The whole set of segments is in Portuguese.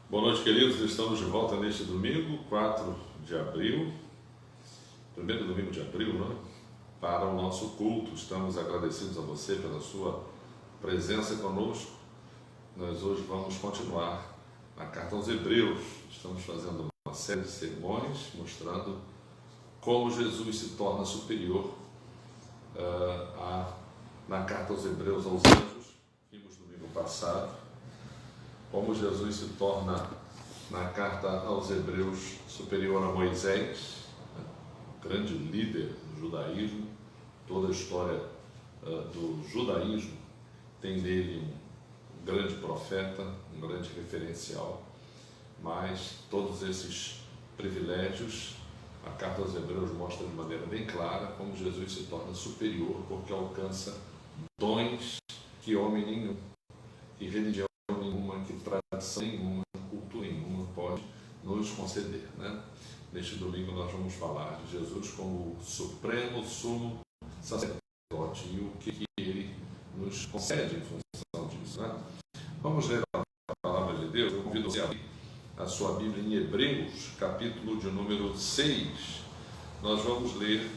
Boa noite, queridos. Estamos de volta neste domingo, 4 de abril, primeiro domingo de abril, não é? Para o nosso culto. Estamos agradecidos a você pela sua presença conosco. Nós hoje vamos continuar na carta aos Hebreus. Estamos fazendo uma série de sermões mostrando como Jesus se torna superior na carta aos Hebreus aos anjos. Vimos domingo passado como Jesus se torna, na carta aos Hebreus, superior a Moisés, grande líder do judaísmo. Toda a história do judaísmo tem nele um grande profeta, um grande referencial, mas todos esses privilégios, a carta aos Hebreus mostra de maneira bem clara como Jesus se torna superior, porque alcança dons que homem nenhum, que religião nenhuma, que tradição nenhuma, cultura nenhuma pode nos conceder, né? Neste domingo nós vamos falar de Jesus como o supremo sumo sacerdote e o que ele nos concede em função disso, né? Vamos ler a palavra de Deus. Eu convido você a abrir a sua Bíblia em Hebreus, capítulo de número 6. Nós vamos ler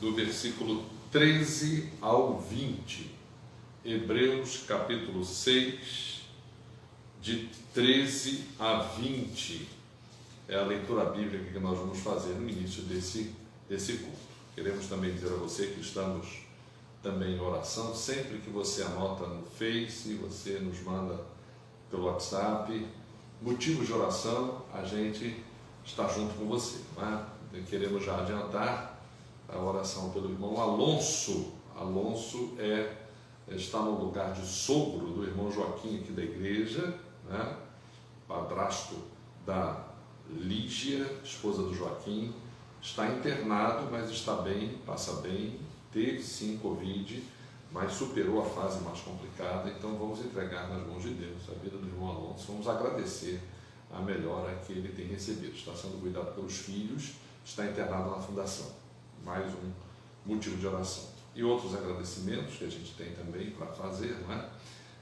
do versículo 13 ao 20. Hebreus, capítulo 6, de 13 a 20, é a leitura bíblica que nós vamos fazer no início desse culto. Queremos também dizer a você que estamos também em oração. Sempre que você anota no Face, você nos manda pelo WhatsApp motivos de oração, a gente está junto com você, né? Queremos já adiantar a oração pelo irmão Alonso. Alonso está no lugar de sogro do irmão Joaquim aqui da igreja, né? Padrasto da Lígia, esposa do Joaquim, está internado, mas está bem, passa bem, teve sim Covid, mas superou a fase mais complicada. Então vamos entregar nas mãos de Deus a vida do irmão Alonso, vamos agradecer a melhora que ele tem recebido. Está sendo cuidado pelos filhos, está internado na fundação. Mais um motivo de oração. E outros agradecimentos que a gente tem também para fazer, não é?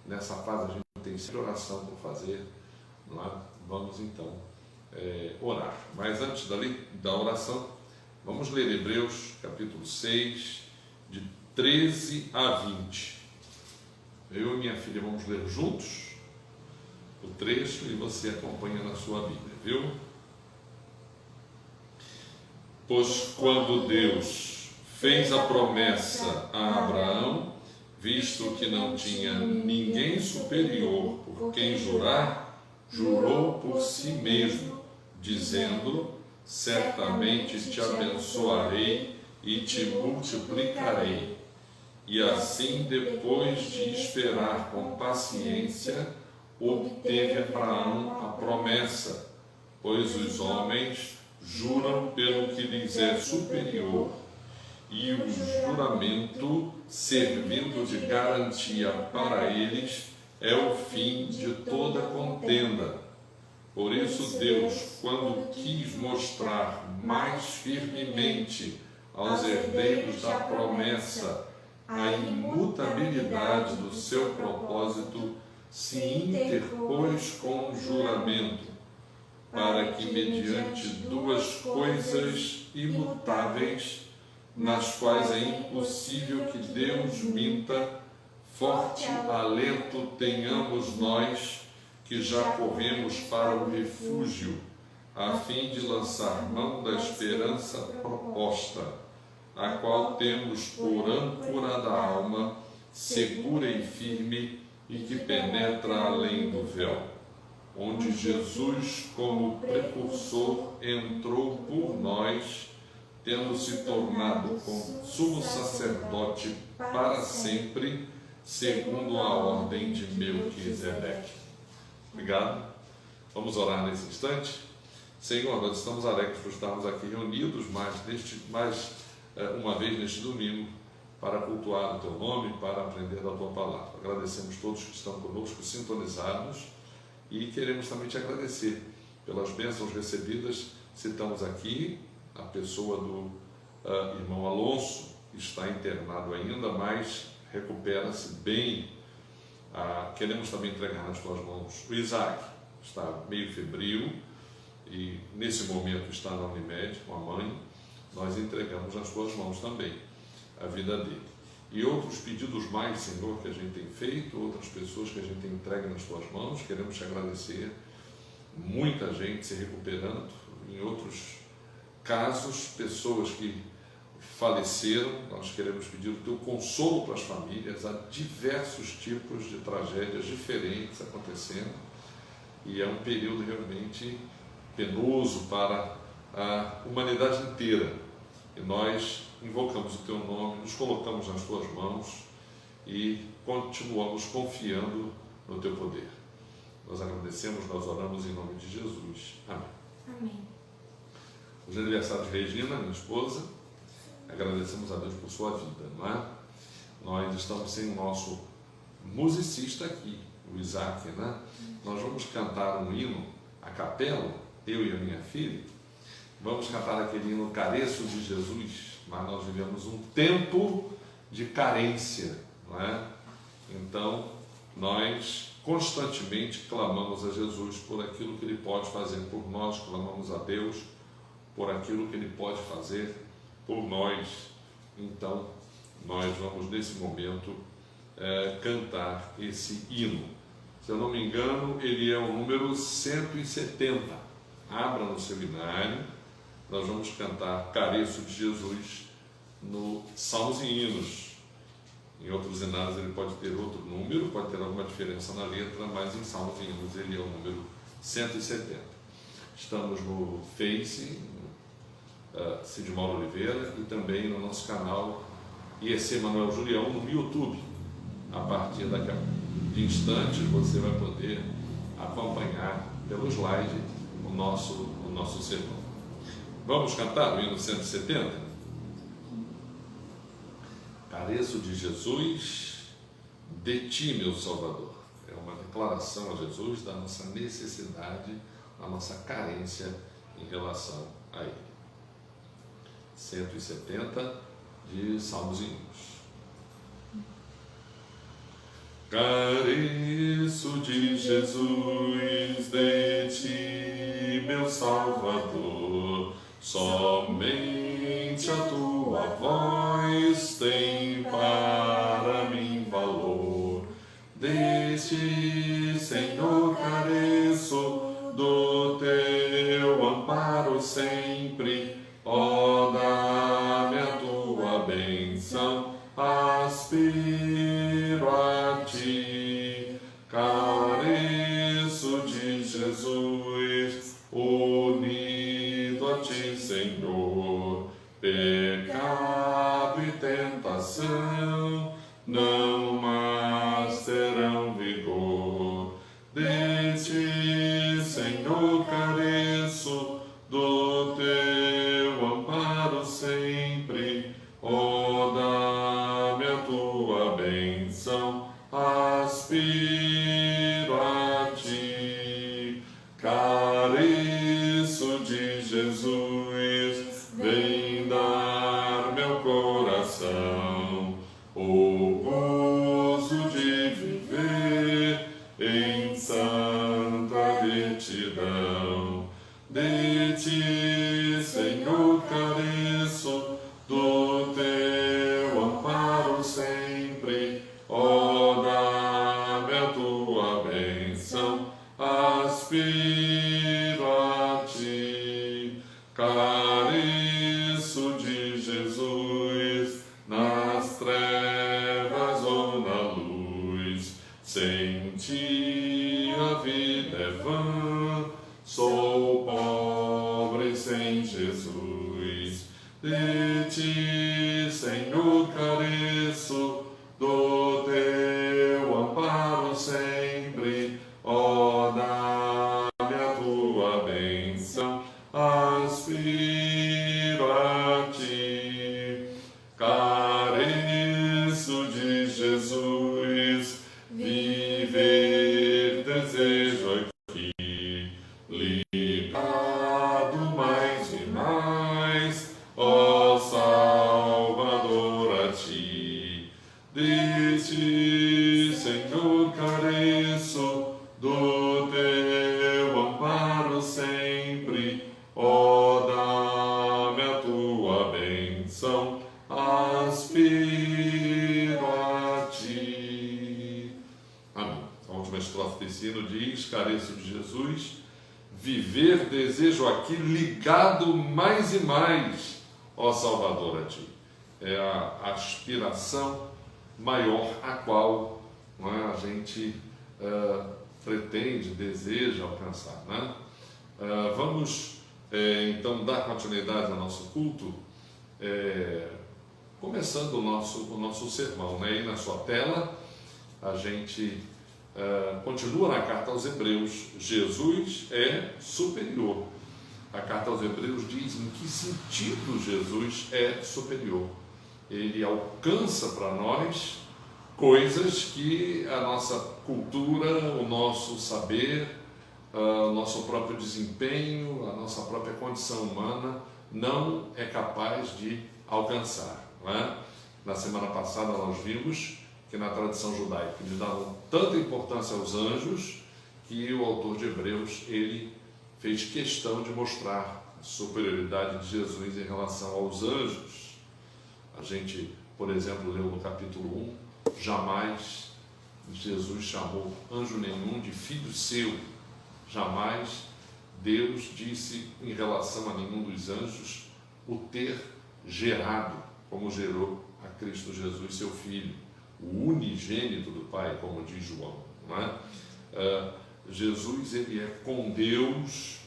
Nessa fase a gente tem sempre oração por fazer, não é? Vamos então orar. Mas antes da oração, vamos ler Hebreus capítulo 6, de 13 a 20. Eu e minha filha vamos ler juntos o trecho e você acompanha na sua Bíblia, viu? Pois quando Deus fez a promessa a Abraão, visto que não tinha ninguém superior por quem jurar, jurou por si mesmo, dizendo: certamente te abençoarei e te multiplicarei. E assim, depois de esperar com paciência, obteve Abraão a promessa, pois os homens juram pelo que lhes é superior, e o juramento, servindo de garantia para eles, é o fim de toda contenda. Por isso Deus, quando quis mostrar mais firmemente aos herdeiros da promessa a imutabilidade do seu propósito, se interpôs com o juramento, para que, mediante duas coisas imutáveis, nas quais é impossível que Deus minta, forte alento tenhamos nós, que já corremos para o refúgio, a fim de lançar mão da esperança proposta, a qual temos por âncora da alma, segura e firme, e que penetra além do véu, onde Jesus, como precursor, entrou por nós, tendo se tornado sumo sacerdote para sempre, segundo a ordem de Melquisedeque. Obrigado. Vamos orar nesse instante. Senhor, nós estamos alegres por estarmos aqui reunidos mais uma vez neste domingo para cultuar o Teu nome, para aprender da Tua palavra. Agradecemos todos que estão conosco, sintonizados, e queremos também Te agradecer pelas bênçãos recebidas. Citamos aqui a pessoa do irmão Alonso, que está internado ainda, mas recupera-se bem. Queremos também entregar nas Tuas mãos o Isaac, está meio febril e nesse momento está na Unimed com a mãe, nós entregamos nas tuas mãos também a vida dele. E outros pedidos mais, Senhor, que a gente tem feito, outras pessoas que a gente tem entregue nas tuas mãos, queremos te agradecer. Muita gente se recuperando, em outros casos, pessoas que faleceram. Nós queremos pedir o teu consolo para as famílias. Há diversos tipos de tragédias diferentes acontecendo e é um período realmente penoso para a humanidade inteira. E nós invocamos o teu nome, nos colocamos nas tuas mãos e continuamos confiando no teu poder. Nós agradecemos, nós oramos em nome de Jesus. Amém. Amém. Os aniversários de Regina, minha esposa, agradecemos a Deus por sua vida, não é? Nós estamos sem o nosso musicista aqui, o Isaac, né? Nós vamos cantar um hino a capela, eu e a minha filha. Vamos cantar aquele hino Careço de Jesus, mas nós vivemos um tempo de carência, não é? Então, nós constantemente clamamos a Jesus por aquilo que Ele pode fazer por nós, clamamos a Deus por aquilo que Ele pode fazer por nós. Então, nós vamos nesse momento cantar esse hino. Se eu não me engano, ele é o número 170. Abra no seminário, nós vamos cantar Careço de Jesus no Salmos e Hinos. Em outros hinários ele pode ter outro número, pode ter alguma diferença na letra, mas em Salmos e Hinos ele é o número 170. Estamos no Face, Cid Mauro Oliveira, e também no nosso canal IEC Manuel Julião no YouTube. A partir de instantes você vai poder acompanhar pelo slide o nosso sermão. Vamos cantar o hino 170? Careço de Jesus, de ti, meu Salvador. É uma declaração a Jesus da nossa necessidade, da nossa carência em relação a Ele. 170 de Salmos e Hinos. Careço de Jesus, de ti, meu Salvador, somente a tua voz tem para mim valor. De ti, Senhor, careço do teu amparo sempre, ó, dá-me a tua bênção, aspiro a ti. Careço de Jesus, unido a ti, Senhor, pecado e tentação não mais terão vigor. De ti, Senhor, careço do teu amparo sempre, ó, dá-me a tua bênção, aspiro a ti. Careço de Jesus, vem dar meu coração o gozo de viver em santa retidão. De ti, Senhor, careço do teu amparo sempre, ó, dá-me a tua bênção, aspiro a ti. Careço de Jesus, nas trevas ou na luz, sem ti a vida é vã, sou pobre sem Jesus. De ti, Senhor, careço do teu amparo sempre, ó, dá-me a tua bênção, aspiro a ti. Careço de Jesus, viver desejo aqui, ligado mais e mais, ó Salvador, a ti. De ti, Senhor, careço do teu aspiro a ti. Amém. A última estrofe desse hino diz: careço de Jesus, viver desejo aqui, ligado mais e mais, ó Salvador, a ti. É a aspiração maior a qual a gente pretende, deseja alcançar. Vamos então dar continuidade ao nosso culto, começando o nosso sermão. Aí na sua tela a gente continua na carta aos Hebreus. Jesus é superior. A carta aos Hebreus diz em que sentido Jesus é superior. Ele alcança para nós coisas que a nossa cultura, o nosso saber, o nosso próprio desempenho, a nossa própria condição humana não é capaz de alcançar. Na semana passada nós vimos que na tradição judaica eles davam tanta importância aos anjos que o autor de Hebreus ele fez questão de mostrar a superioridade de Jesus em relação aos anjos. A gente, por exemplo, leu no capítulo 1, jamais Jesus chamou anjo nenhum de filho seu. Jamais Deus disse em relação a nenhum dos anjos o ter gerado, como gerou a Cristo Jesus, seu Filho, o unigênito do Pai, como diz João. Não é? Jesus, ele é com Deus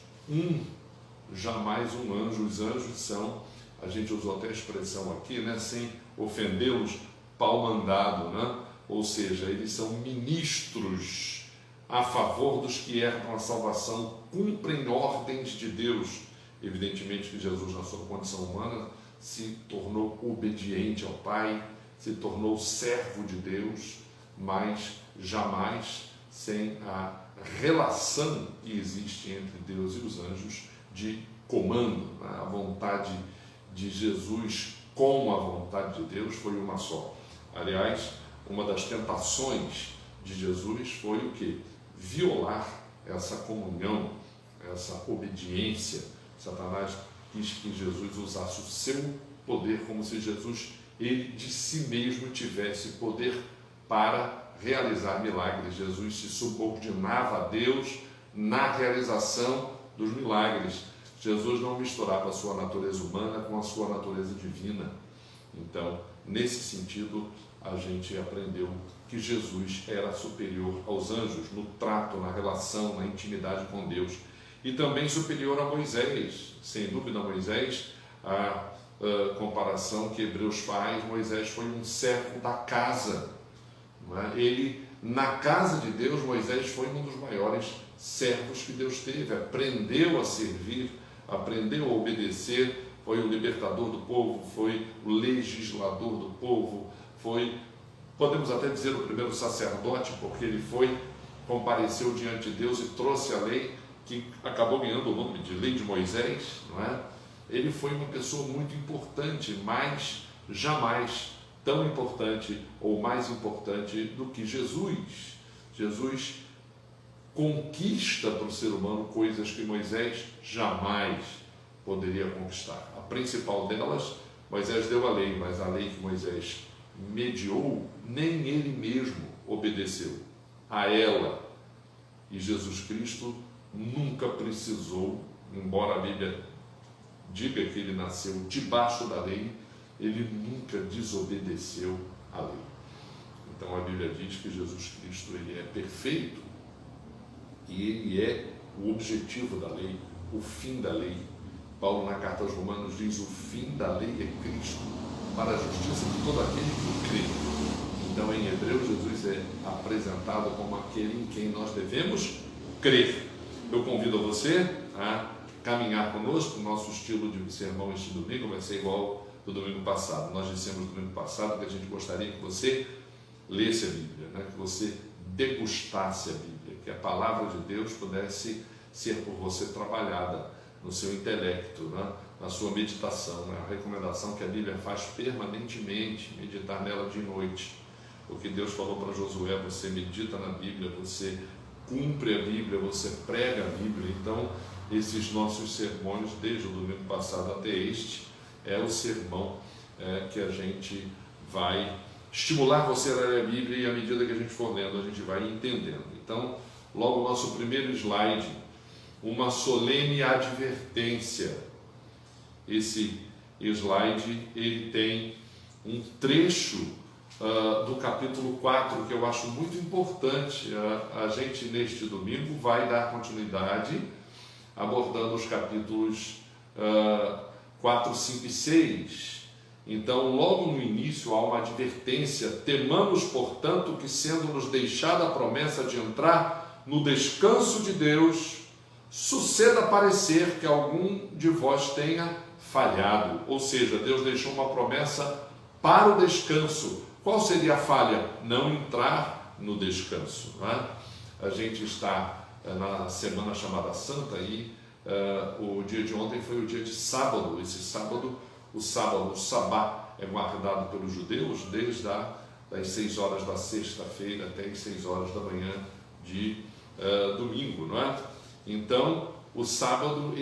jamais um anjo. Os anjos são, a gente usou até a expressão aqui, sem ofendê-los, pau-mandado, ou seja, eles são ministros a favor dos que herdam a salvação, cumprem ordens de Deus. Evidentemente que Jesus, na sua condição humana, se tornou obediente ao Pai, se tornou servo de Deus, mas jamais sem a relação que existe entre Deus e os anjos de comando. A vontade de Jesus com a vontade de Deus foi uma só. Aliás, uma das tentações de Jesus foi o quê? Violar essa comunhão, essa obediência. Satanás quis que Jesus usasse o seu poder como se Jesus, ele de si mesmo, tivesse poder para realizar milagres. Jesus se subordinava a Deus na realização dos milagres. Jesus não misturava a sua natureza humana com a sua natureza divina. Então, nesse sentido, a gente aprendeu que Jesus era superior aos anjos no trato, na relação, na intimidade com Deus. E também superior a Moisés. Sem dúvida, Moisés, a comparação que Hebreus faz, Moisés foi um servo da casa. Ele, na casa de Deus, Moisés foi um dos maiores servos que Deus teve. Aprendeu a servir, aprendeu a obedecer, foi o libertador do povo, foi o legislador do povo, foi, podemos até dizer, o primeiro sacerdote, porque ele compareceu diante de Deus e trouxe a lei, que acabou ganhando o nome de Lei de Moisés, não é? Ele foi uma pessoa muito importante, mas jamais tão importante ou mais importante do que Jesus. Jesus conquista para o ser humano coisas que Moisés jamais poderia conquistar. A principal delas, Moisés deu a lei, mas a lei que Moisés mediou, nem ele mesmo obedeceu a ela. E Jesus Cristo nunca precisou, embora a Bíblia diga que ele nasceu debaixo da lei, ele nunca desobedeceu à lei. Então a Bíblia diz que Jesus Cristo ele é perfeito e ele é o objetivo da lei, o fim da lei. Paulo, na carta aos Romanos, diz: o fim da lei é Cristo, para a justiça de todo aquele que crê. Então, em Hebreus, Jesus é apresentado como aquele em quem nós devemos crer. Eu convido você a caminhar conosco. O nosso estilo de sermão este domingo vai ser igual do domingo passado. Nós dissemos no domingo passado que a gente gostaria que você lesse a Bíblia, que você degustasse a Bíblia, que a palavra de Deus pudesse ser por você trabalhada no seu intelecto, na sua meditação. A recomendação que a Bíblia faz permanentemente, meditar nela de noite. O que Deus falou para Josué: você medita na Bíblia, você cumpre a Bíblia, você prega a Bíblia. Então, esses nossos sermões, desde o domingo passado até este, é o sermão que a gente vai estimular você a ler a Bíblia, e à medida que a gente for lendo, a gente vai entendendo. Então, logo o nosso primeiro slide, uma solene advertência. Esse slide, ele tem um trecho do capítulo 4, que eu acho muito importante. A gente, neste domingo, vai dar continuidade, abordando os capítulos 4, 5 e 6. Então, logo no início, há uma advertência: temamos, portanto, que, sendo-nos deixada a promessa de entrar no descanso de Deus, suceda parecer que algum de vós tenha falhado. Ou seja, Deus deixou uma promessa para o descanso. Qual seria a falha? Não entrar no descanso. Não é? A gente está na semana chamada Santa, e o dia de ontem foi o dia de sábado. Esse sábado, o sabá, é guardado pelos judeus desde das 6 horas da sexta-feira até as 6 horas da manhã de domingo, não é? Então, o sábado,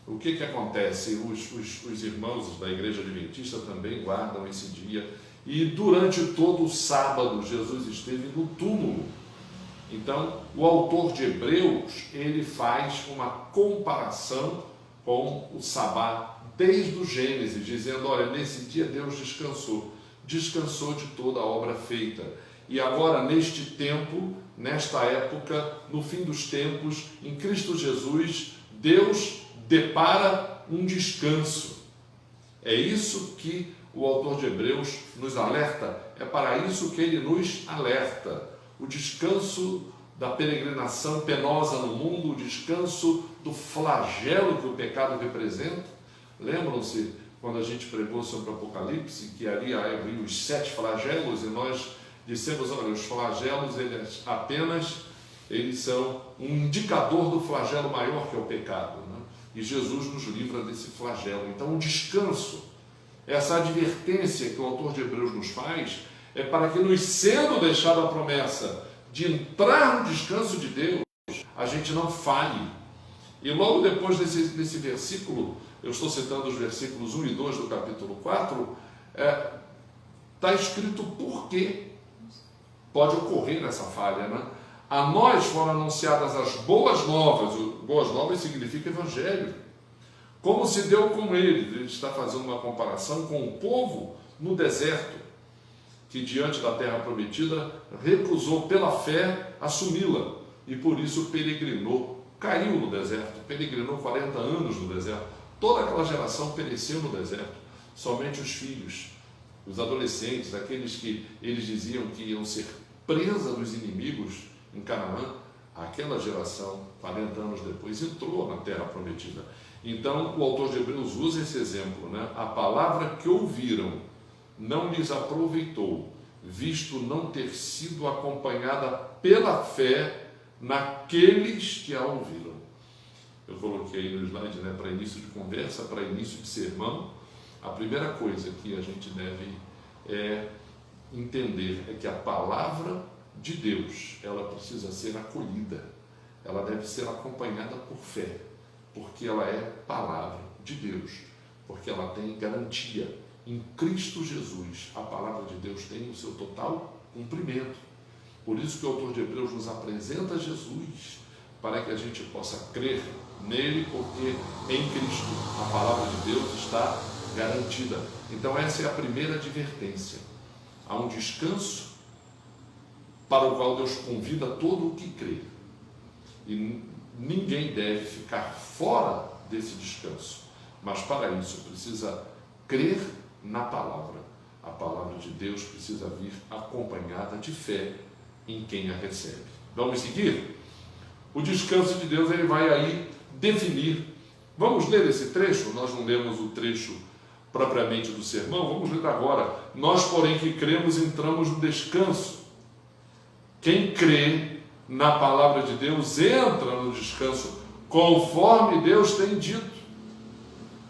o que acontece? Os irmãos da Igreja Adventista também guardam esse dia, e durante todo o sábado Jesus esteve no túmulo. Então, o autor de Hebreus, ele faz uma comparação com o sabá desde o Gênesis, dizendo: olha, nesse dia Deus descansou de toda a obra feita. E agora, neste tempo, nesta época, no fim dos tempos, em Cristo Jesus, Deus depara um descanso. É isso que o autor de Hebreus nos alerta, é para isso que ele nos alerta. O descanso da peregrinação penosa no mundo, o descanso do flagelo que o pecado representa. Lembram-se quando a gente pregou sobre o Apocalipse, que ali havia os 7 flagelos, e nós dissemos: olha, os flagelos, eles são um indicador do flagelo maior, que é o pecado, né? E Jesus nos livra desse flagelo. Então, o descanso, essa advertência que o autor de Hebreus nos faz, é para que, nos sendo deixada a promessa de entrar no descanso de Deus, a gente não falhe. E logo depois desse versículo, eu estou citando os versículos 1 e 2 do capítulo 4, está escrito por que pode ocorrer essa falha, né? A nós foram anunciadas as boas novas. Boas novas significa evangelho. Como se deu com ele está fazendo uma comparação com o povo no deserto, que diante da terra prometida recusou pela fé assumi-la, e por isso peregrinou, caiu no deserto, peregrinou 40 anos no deserto. Toda aquela geração pereceu no deserto. Somente os filhos, os adolescentes, aqueles que eles diziam que iam ser presa dos inimigos em Canaã, aquela geração, 40 anos depois, entrou na terra prometida. Então, o autor de Hebreus usa esse exemplo, né? A palavra que ouviram não lhes aproveitou, visto não ter sido acompanhada pela fé naqueles que a ouviram. Eu coloquei aí no slide, né, para início de conversa, para início de sermão. A primeira coisa que a gente deve entender é que a palavra de Deus, ela precisa ser acolhida, ela deve ser acompanhada por fé, porque ela é palavra de Deus, porque ela tem garantia. Em Cristo Jesus, a palavra de Deus tem o seu total cumprimento. Por isso que o autor de Hebreus nos apresenta Jesus, para que a gente possa crer nele, porque em Cristo a palavra de Deus está garantida. Então essa é a primeira advertência. Há um descanso para o qual Deus convida todo o que crê. E ninguém deve ficar fora desse descanso. Mas para isso precisa crer na palavra. A palavra de Deus precisa vir acompanhada de fé em quem a recebe. Vamos seguir? O descanso de Deus, ele vai aí definir. Vamos ler esse trecho? Nós não lemos o trecho propriamente do sermão, vamos ler agora. Nós, porém, que cremos, entramos no descanso. Quem crê na palavra de Deus entra no descanso, conforme Deus tem dito.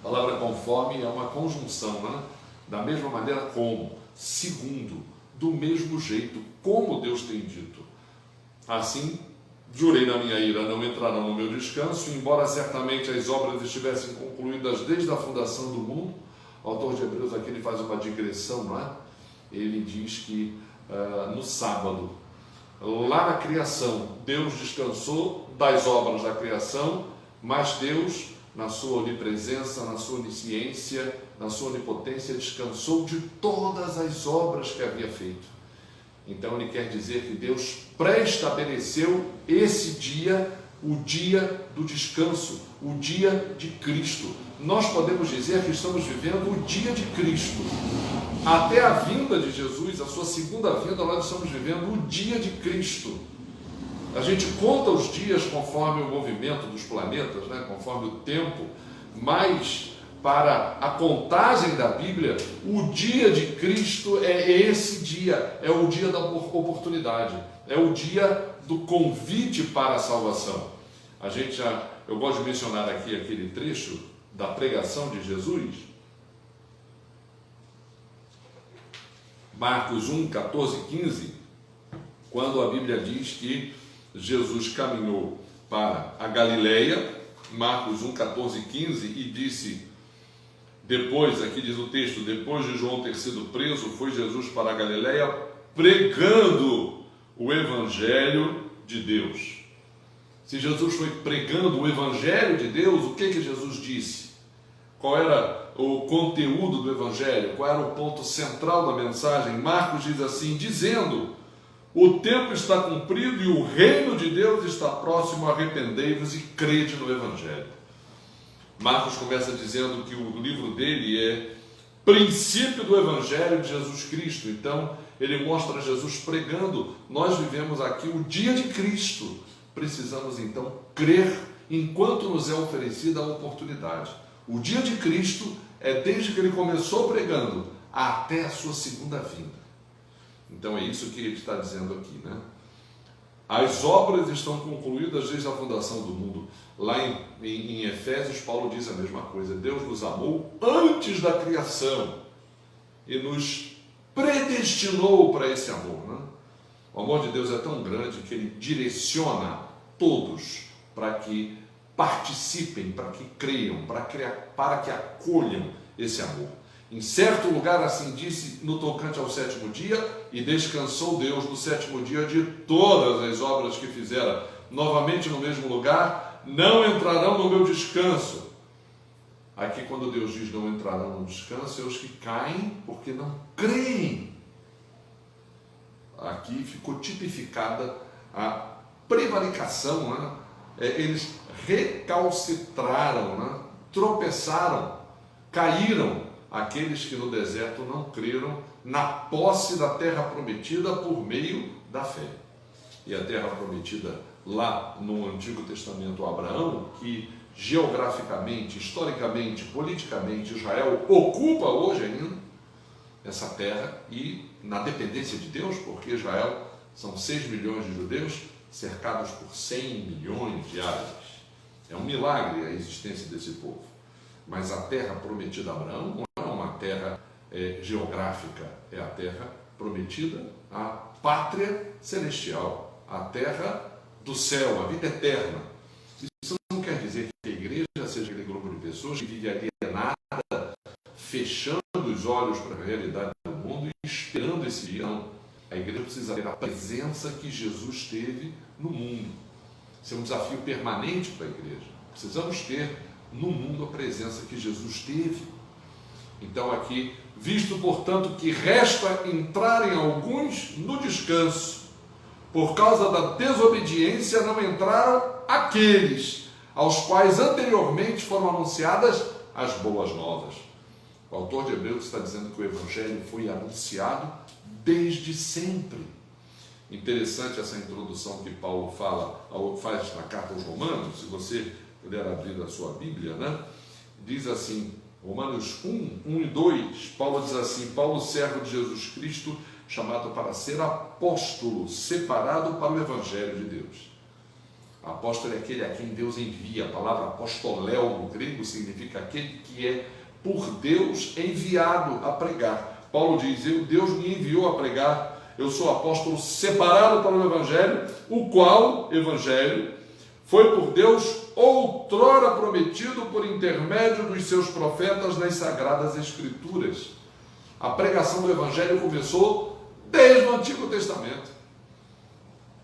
A palavra conforme é uma conjunção, né? Da mesma maneira como, segundo, do mesmo jeito, como Deus tem dito. Assim, jurei na minha ira, não entrarão no meu descanso, embora certamente as obras estivessem concluídas desde a fundação do mundo. O autor de Hebreus aqui ele faz uma digressão, não é? Ele diz que no sábado, lá na criação, Deus descansou das obras da criação, mas Deus, na sua onipresença, na sua onisciência, na sua onipotência, descansou de todas as obras que havia feito. Então ele quer dizer que Deus pré-estabeleceu esse dia, o dia do descanso, o dia de Cristo. Nós podemos dizer que estamos vivendo o dia de Cristo. Até a vinda de Jesus, a sua segunda vinda, nós estamos vivendo o dia de Cristo. A gente conta os dias conforme o movimento dos planetas, né? Conforme o tempo, mas para a contagem da Bíblia, o dia de Cristo é esse dia, é o dia da oportunidade, é o dia do convite para a salvação. Eu gosto de mencionar aqui aquele trecho da pregação de Jesus, Marcos 1, 14, 15, quando a Bíblia diz que Jesus caminhou para a Galileia, Marcos 1, 14, 15, e disse, depois, aqui diz o texto, depois de João ter sido preso, foi Jesus para a Galileia pregando o Evangelho de Deus. Se Jesus foi pregando o Evangelho de Deus, o que Jesus disse? Qual era o conteúdo do Evangelho? Qual era o ponto central da mensagem? Marcos diz assim, dizendo, o tempo está cumprido e o reino de Deus está próximo, arrependei-vos e crede no Evangelho. Marcos começa dizendo que o livro dele é princípio do Evangelho de Jesus Cristo. Então, ele mostra Jesus pregando. Nós vivemos aqui o dia de Cristo. Precisamos, então, crer enquanto nos é oferecida a oportunidade. O dia de Cristo é desde que ele começou pregando até a sua segunda vinda. Então, é isso que ele está dizendo aqui, né? As obras estão concluídas desde a fundação do mundo. Lá em Efésios, Paulo diz a mesma coisa. Deus nos amou antes da criação e nos predestinou para esse amor, né? O amor de Deus é tão grande que ele direciona todos para que participem, para que creiam, para que acolham esse amor. Em certo lugar, assim disse no tocante ao sétimo dia, e descansou Deus no sétimo dia de todas as obras que fizera. Novamente no mesmo lugar, não entrarão no meu descanso. Aqui quando Deus diz não entrarão no descanso, é os que caem porque não creem. Aqui ficou tipificada a prevaricação, né? Eles recalcitraram, né? Tropeçaram, caíram. Aqueles que no deserto não creram na posse da terra prometida por meio da fé. E a terra prometida lá no Antigo Testamento, Abraão, que geograficamente, historicamente, politicamente, Israel ocupa hoje ainda essa terra e na dependência de Deus, porque Israel são 6 milhões de judeus cercados por 100 milhões de árabes. É um milagre a existência desse povo. Mas a terra prometida a Abraão não é uma terra geográfica, é a terra prometida, a pátria celestial, a terra do céu, a vida eterna. Isso não quer dizer que a igreja seja aquele grupo de pessoas que vive alienada, fechando os olhos para a realidade do mundo e esperando esse dia. Não. A igreja precisa ter a presença que Jesus teve no mundo. Isso é um desafio permanente para a igreja. Precisamos ter no mundo a presença que Jesus teve. Então aqui, visto portanto que resta entrarem alguns no descanso, por causa da desobediência não entraram aqueles aos quais anteriormente foram anunciadas as boas novas. O autor de Hebreus está dizendo que o Evangelho foi anunciado desde sempre. Interessante essa introdução que Paulo faz na carta aos Romanos. Se você puder abrir a sua Bíblia, né? Diz assim, Romanos 1, 1 e 2, Paulo diz assim, Paulo, servo de Jesus Cristo, chamado para ser apóstolo, separado para o Evangelho de Deus. Apóstolo é aquele a quem Deus envia. A palavra apostoléu no grego significa aquele que é por Deus enviado a pregar. Paulo diz, Deus me enviou a pregar, eu sou apóstolo separado para o Evangelho, o qual, Evangelho, foi por Deus outrora prometido por intermédio dos seus profetas nas Sagradas Escrituras. A pregação do Evangelho começou desde o Antigo Testamento.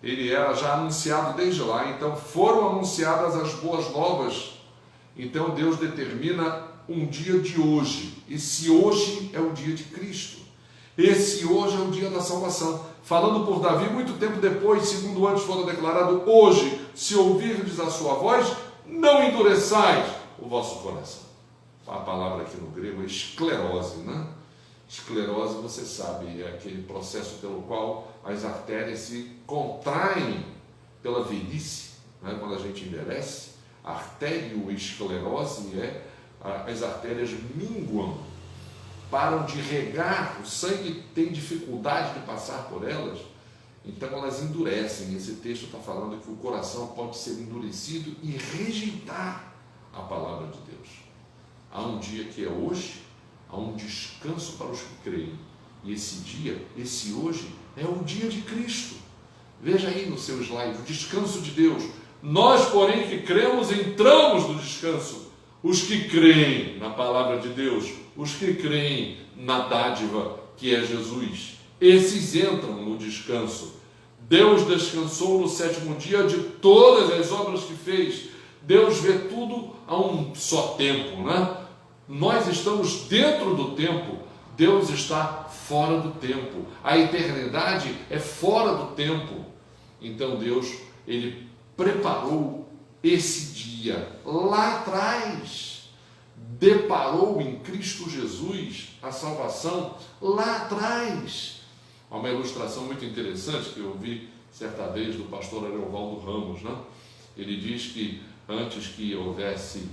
Ele era já anunciado desde lá, então foram anunciadas as boas novas. Então Deus determina um dia de hoje. Esse hoje é o dia de Cristo. Esse hoje é o dia da salvação. Falando por Davi, muito tempo depois, segundo antes fora declarado, hoje, se ouvirdes a sua voz, não endureçais o vosso coração. A palavra aqui no grego é esclerose, né? Esclerose, você sabe, é aquele processo pelo qual as artérias se contraem pela velhice, né? Quando a gente envelhece, arterioesclerose as artérias minguam, param de regar, o sangue tem dificuldade de passar por elas, então elas endurecem. Esse texto está falando que o coração pode ser endurecido e rejeitar a palavra de Deus. Há um dia que é hoje, há um descanso para os que creem, e esse dia, esse hoje, é o dia de Cristo. Veja aí no seu slide, o descanso de Deus. Nós, porém, que cremos, entramos no descanso. Os que creem na palavra de Deus, os que creem na dádiva que é Jesus, esses entram no descanso. Deus descansou no sétimo dia de todas as obras que fez. Deus vê tudo a um só tempo, né? Nós estamos dentro do tempo, Deus está fora do tempo. A eternidade é fora do tempo. Então Deus, Ele preparou esse dia lá atrás, deparou em Cristo Jesus a salvação lá atrás. Há uma ilustração muito interessante que eu vi certa vez do pastor Ariovaldo Ramos, né? Ele diz que antes que houvesse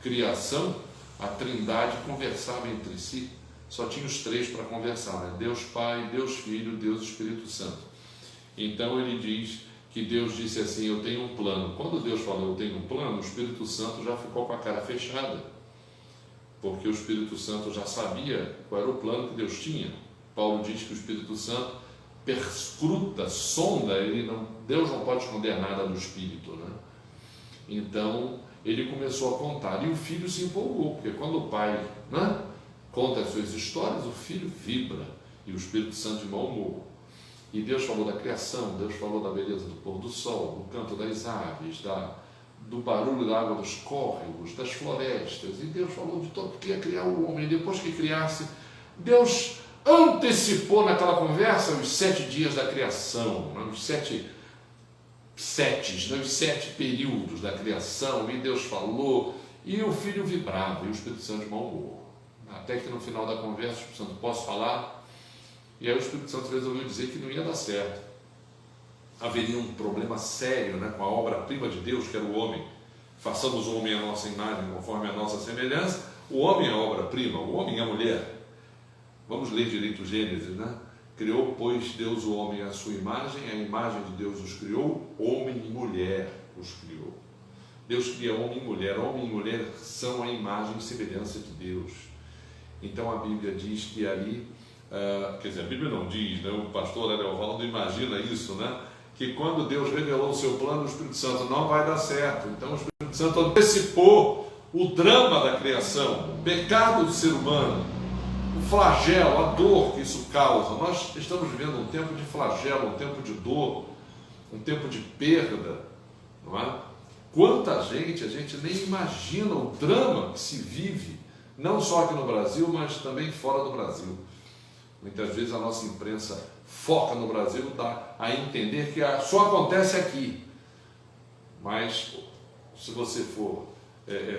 criação, a Trindade conversava entre si, só tinha os três para conversar, né? Deus Pai, Deus Filho, Deus Espírito Santo. Então ele diz que Deus disse assim: eu tenho um plano. Quando Deus falou eu tenho um plano, o Espírito Santo já ficou com a cara fechada, porque o Espírito Santo já sabia qual era o plano que Deus tinha. Paulo diz que o Espírito Santo perscruta, sonda, Deus não pode esconder nada do Espírito, né? Então ele começou a contar, e o filho se empolgou, porque quando o pai, né, conta as suas histórias, o filho vibra, e o Espírito Santo de mau humor. E Deus falou da criação, Deus falou da beleza do pôr do sol, do canto das aves, do barulho da água dos córregos, das florestas, e Deus falou de todo que ia criar o homem. E depois que criasse, Deus antecipou naquela conversa os 7 dias da criação, né, os 7 períodos da criação, e Deus falou, e o filho vibrava, e o Espírito Santo de mau humor. Até que no final da conversa, o Espírito Santo, posso falar? E aí o Espírito Santo resolveu dizer que não ia dar certo. Haveria um problema sério, né, com a obra-prima de Deus, que era o homem. Façamos o homem à nossa imagem, conforme a nossa semelhança. O homem é a obra-prima, o homem é a mulher. Vamos ler direito Gênesis, né? Criou, pois, Deus o homem à sua imagem, a imagem de Deus os criou, homem e mulher os criou. Deus cria homem e mulher são a imagem e semelhança de Deus. Então a Bíblia diz que ali, quer dizer, a Bíblia não diz, né? O pastor Ariovaldo imagina isso, né? Que quando Deus revelou o seu plano, o Espírito Santo não vai dar certo. Então o Espírito Santo antecipou o drama da criação, o pecado do ser humano, o flagelo, a dor que isso causa. Nós estamos vivendo um tempo de flagelo, um tempo de dor, um tempo de perda, não é? Quanta gente, a gente nem imagina o drama que se vive, não só aqui no Brasil, mas também fora do Brasil. Muitas vezes a nossa imprensa foca no Brasil, dá a entender que só acontece aqui. Mas se você for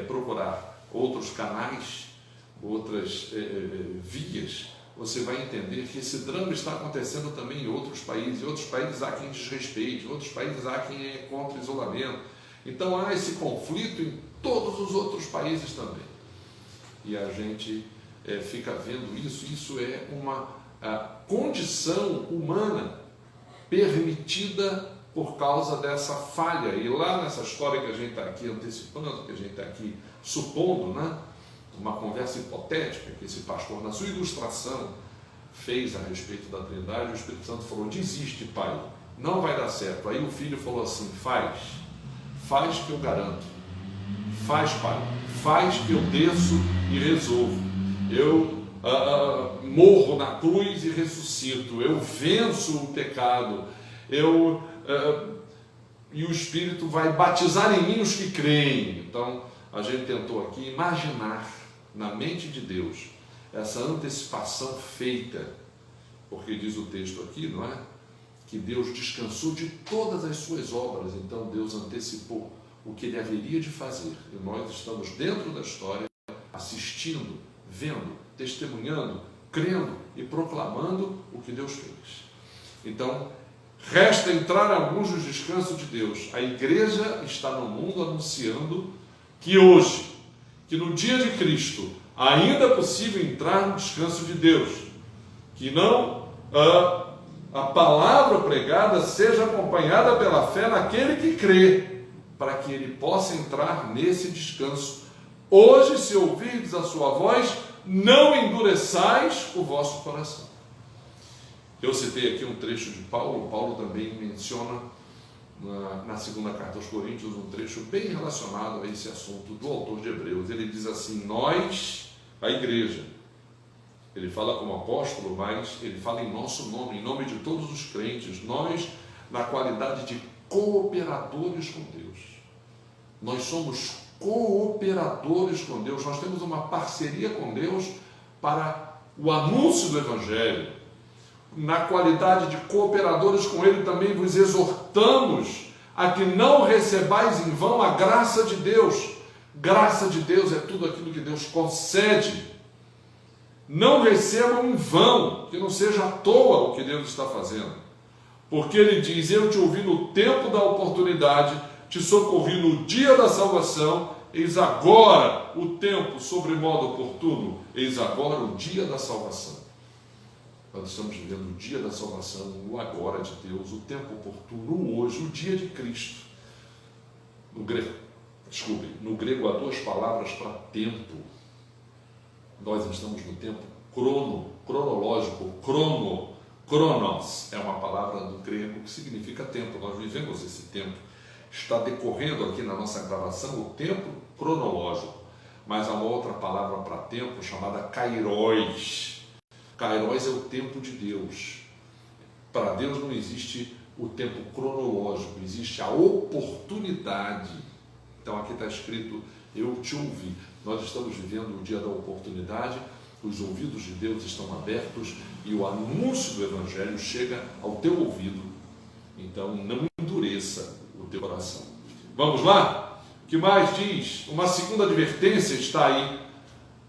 procurar outros canais, outras vias, você vai entender que esse drama está acontecendo também em outros países. Em outros países há quem desrespeite, em outros países há quem é contra o isolamento. Então há esse conflito em todos os outros países também. E a gente fica vendo isso. Isso é uma condição humana permitida por causa dessa falha. E lá nessa história que a gente está aqui antecipando, que a gente está aqui supondo, né? Uma conversa hipotética que esse pastor, na sua ilustração, fez a respeito da Trindade, o Espírito Santo falou: desiste, pai, não vai dar certo. Aí o filho falou assim: faz que eu garanto. Faz, Pai. Faz que eu desço e resolvo. Eu morro na cruz e ressuscito. Eu venço o pecado. E o Espírito vai batizar em mim os que creem. Então, a gente tentou aqui imaginar na mente de Deus essa antecipação feita, porque diz o texto aqui, não é? Que Deus descansou de todas as suas obras. Então Deus antecipou o que ele haveria de fazer, e nós estamos dentro da história, assistindo, vendo, testemunhando, crendo e proclamando o que Deus fez. Então, resta entrar alguns no descanso de Deus. A igreja está no mundo anunciando que hoje, que no dia de Cristo, ainda é possível entrar no descanso de Deus, que não a palavra pregada seja acompanhada pela fé naquele que crê, para que ele possa entrar nesse descanso. Hoje, se ouvirdes a sua voz, não endureçais o vosso coração. Eu citei aqui um trecho de Paulo. Paulo também menciona na segunda carta aos Coríntios um trecho bem relacionado a esse assunto do autor de Hebreus. Ele diz assim: nós, a igreja, ele fala como apóstolo, mas ele fala em nosso nome, em nome de todos os crentes, nós, na qualidade de cooperadores com Deus. Nós somos cooperadores com Deus, nós temos uma parceria com Deus para o anúncio do Evangelho. Na qualidade de cooperadores com Ele, também vos exortamos a que não recebais em vão a graça de Deus. Graça de Deus é tudo aquilo que Deus concede. Não recebam em vão, que não seja à toa o que Deus está fazendo. Porque Ele diz: eu te ouvi no tempo da oportunidade, te socorri no dia da salvação, eis agora o tempo sobre modo oportuno, eis agora o dia da salvação. Nós estamos vivendo o dia da salvação, o agora de Deus, o tempo oportuno, o hoje, o dia de Cristo. No grego há duas palavras para tempo. Nós estamos no tempo cronológico, cronos é uma palavra do grego que significa tempo. Nós vivemos esse tempo. Está decorrendo aqui na nossa gravação o tempo cronológico, mas há uma outra palavra para tempo chamada kairos. Kairos é o tempo de Deus. Para Deus não existe o tempo cronológico, existe a oportunidade. Então aqui está escrito: eu te ouvi. Nós estamos vivendo o dia da oportunidade, os ouvidos de Deus estão abertos e o anúncio do Evangelho chega ao teu ouvido. Então não endureça o teu coração. Vamos lá? O que mais diz? Uma segunda advertência está aí.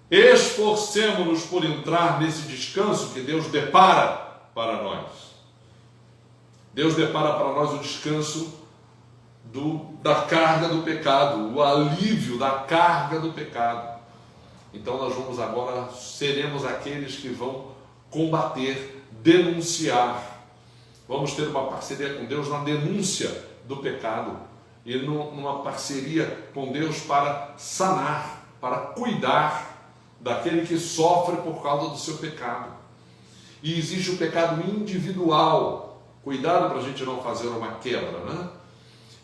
Esforcemo-nos por entrar nesse descanso que Deus depara para nós. Deus depara para nós o descanso da carga do pecado, o alívio da carga do pecado. Então nós vamos agora, seremos aqueles que vão combater, denunciar. Vamos ter uma parceria com Deus na denúncia do pecado e numa parceria com Deus para sanar, para cuidar daquele que sofre por causa do seu pecado. E existe o pecado individual. Cuidado para a gente não fazer uma quebra, né?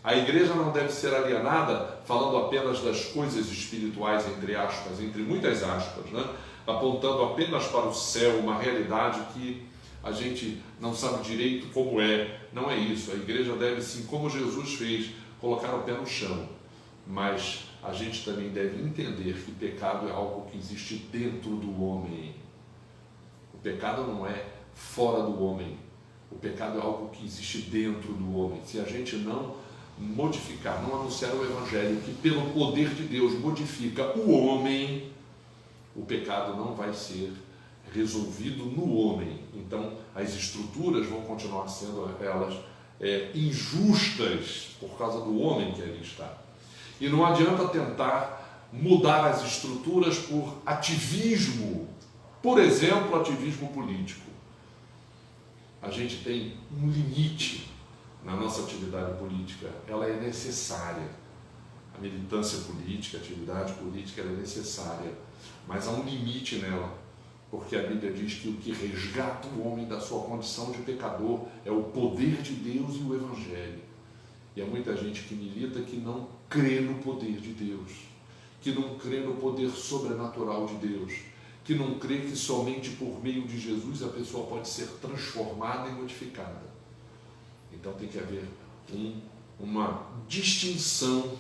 A igreja não deve ser alienada falando apenas das coisas espirituais, entre aspas, entre muitas aspas, né? Apontando apenas para o céu, uma realidade que a gente não sabe direito como é. Não é isso. A igreja deve, sim, como Jesus fez, colocar o pé no chão. Mas a gente também deve entender que pecado é algo que existe dentro do homem. O pecado não é fora do homem. O pecado é algo que existe dentro do homem. Se a gente não modificar, não anunciar o Evangelho, que pelo poder de Deus modifica o homem, o pecado não vai ser resolvido no homem. Então as estruturas vão continuar sendo elas injustas por causa do homem que ali está. E não adianta tentar mudar as estruturas por ativismo, por exemplo, ativismo político. A gente tem um limite na nossa atividade política, ela é necessária. A militância política, a atividade política, ela é necessária, mas há um limite nela, porque a Bíblia diz que o que resgata o homem da sua condição de pecador é o poder de Deus e o Evangelho. E há muita gente que milita que não crê no poder de Deus, que não crê no poder sobrenatural de Deus, que não crê que somente por meio de Jesus a pessoa pode ser transformada e modificada. Então tem que haver uma distinção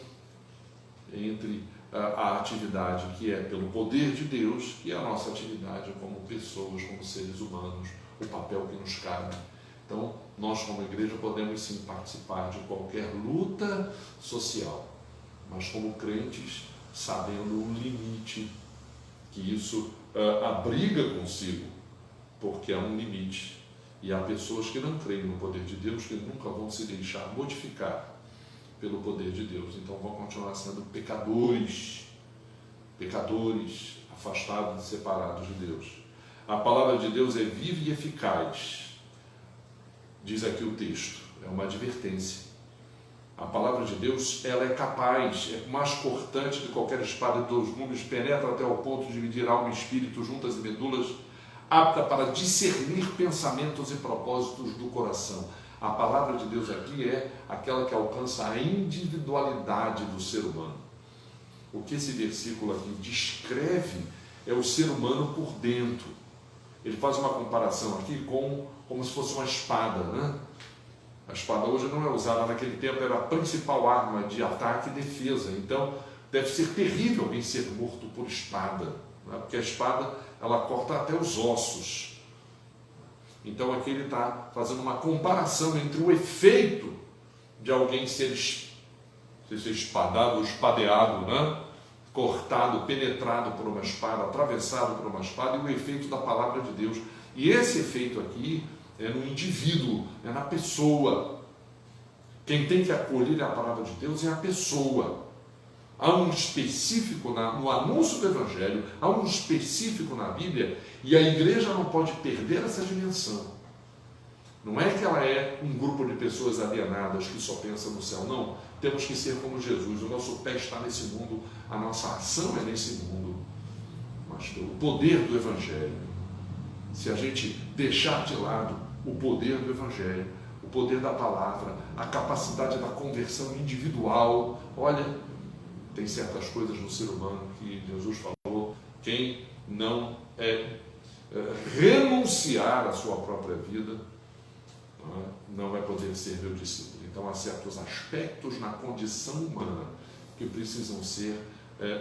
entre a atividade que é pelo poder de Deus e a nossa atividade como pessoas, como seres humanos, o papel que nos cabe. Então, nós como igreja podemos sim participar de qualquer luta social, mas como crentes, sabendo o limite que isso abriga consigo, porque há um limite. E há pessoas que não creem no poder de Deus, que nunca vão se deixar modificar pelo poder de Deus. Então vão continuar sendo pecadores, afastados e separados de Deus. A palavra de Deus é viva e eficaz, diz aqui o texto, é uma advertência. A palavra de Deus, ela é capaz, é mais cortante de qualquer espada de 2 gumes, penetra até o ponto de dividir alma e espírito, juntas e medulas, apta para discernir pensamentos e propósitos do coração. A palavra de Deus aqui é aquela que alcança a individualidade do ser humano. O que esse versículo aqui descreve é o ser humano por dentro. Ele faz uma comparação aqui como se fosse uma espada, né? A espada hoje não é usada, naquele tempo era a principal arma de ataque e defesa. Então deve ser terrível alguém ser morto por espada, né? Porque a espada ela corta até os ossos. Então aqui ele está fazendo uma comparação entre o efeito de alguém ser espadado ou espadeado, né? Cortado, penetrado por uma espada, atravessado por uma espada, e o efeito da palavra de Deus. E esse efeito aqui é no indivíduo, é na pessoa. Quem tem que acolher a palavra de Deus é a pessoa. Há um específico no anúncio do Evangelho, há um específico na Bíblia, e a igreja não pode perder essa dimensão. Não é que ela é um grupo de pessoas alienadas que só pensam no céu, não. Temos que ser como Jesus, o nosso pé está nesse mundo, a nossa ação é nesse mundo, mas pelo poder do Evangelho. Se a gente deixar de lado o poder do Evangelho, o poder da palavra, a capacidade da conversão individual, olha, tem certas coisas no ser humano que Jesus falou, quem não renunciar à sua própria vida, não vai poder ser meu discípulo. Então há certos aspectos na condição humana que precisam ser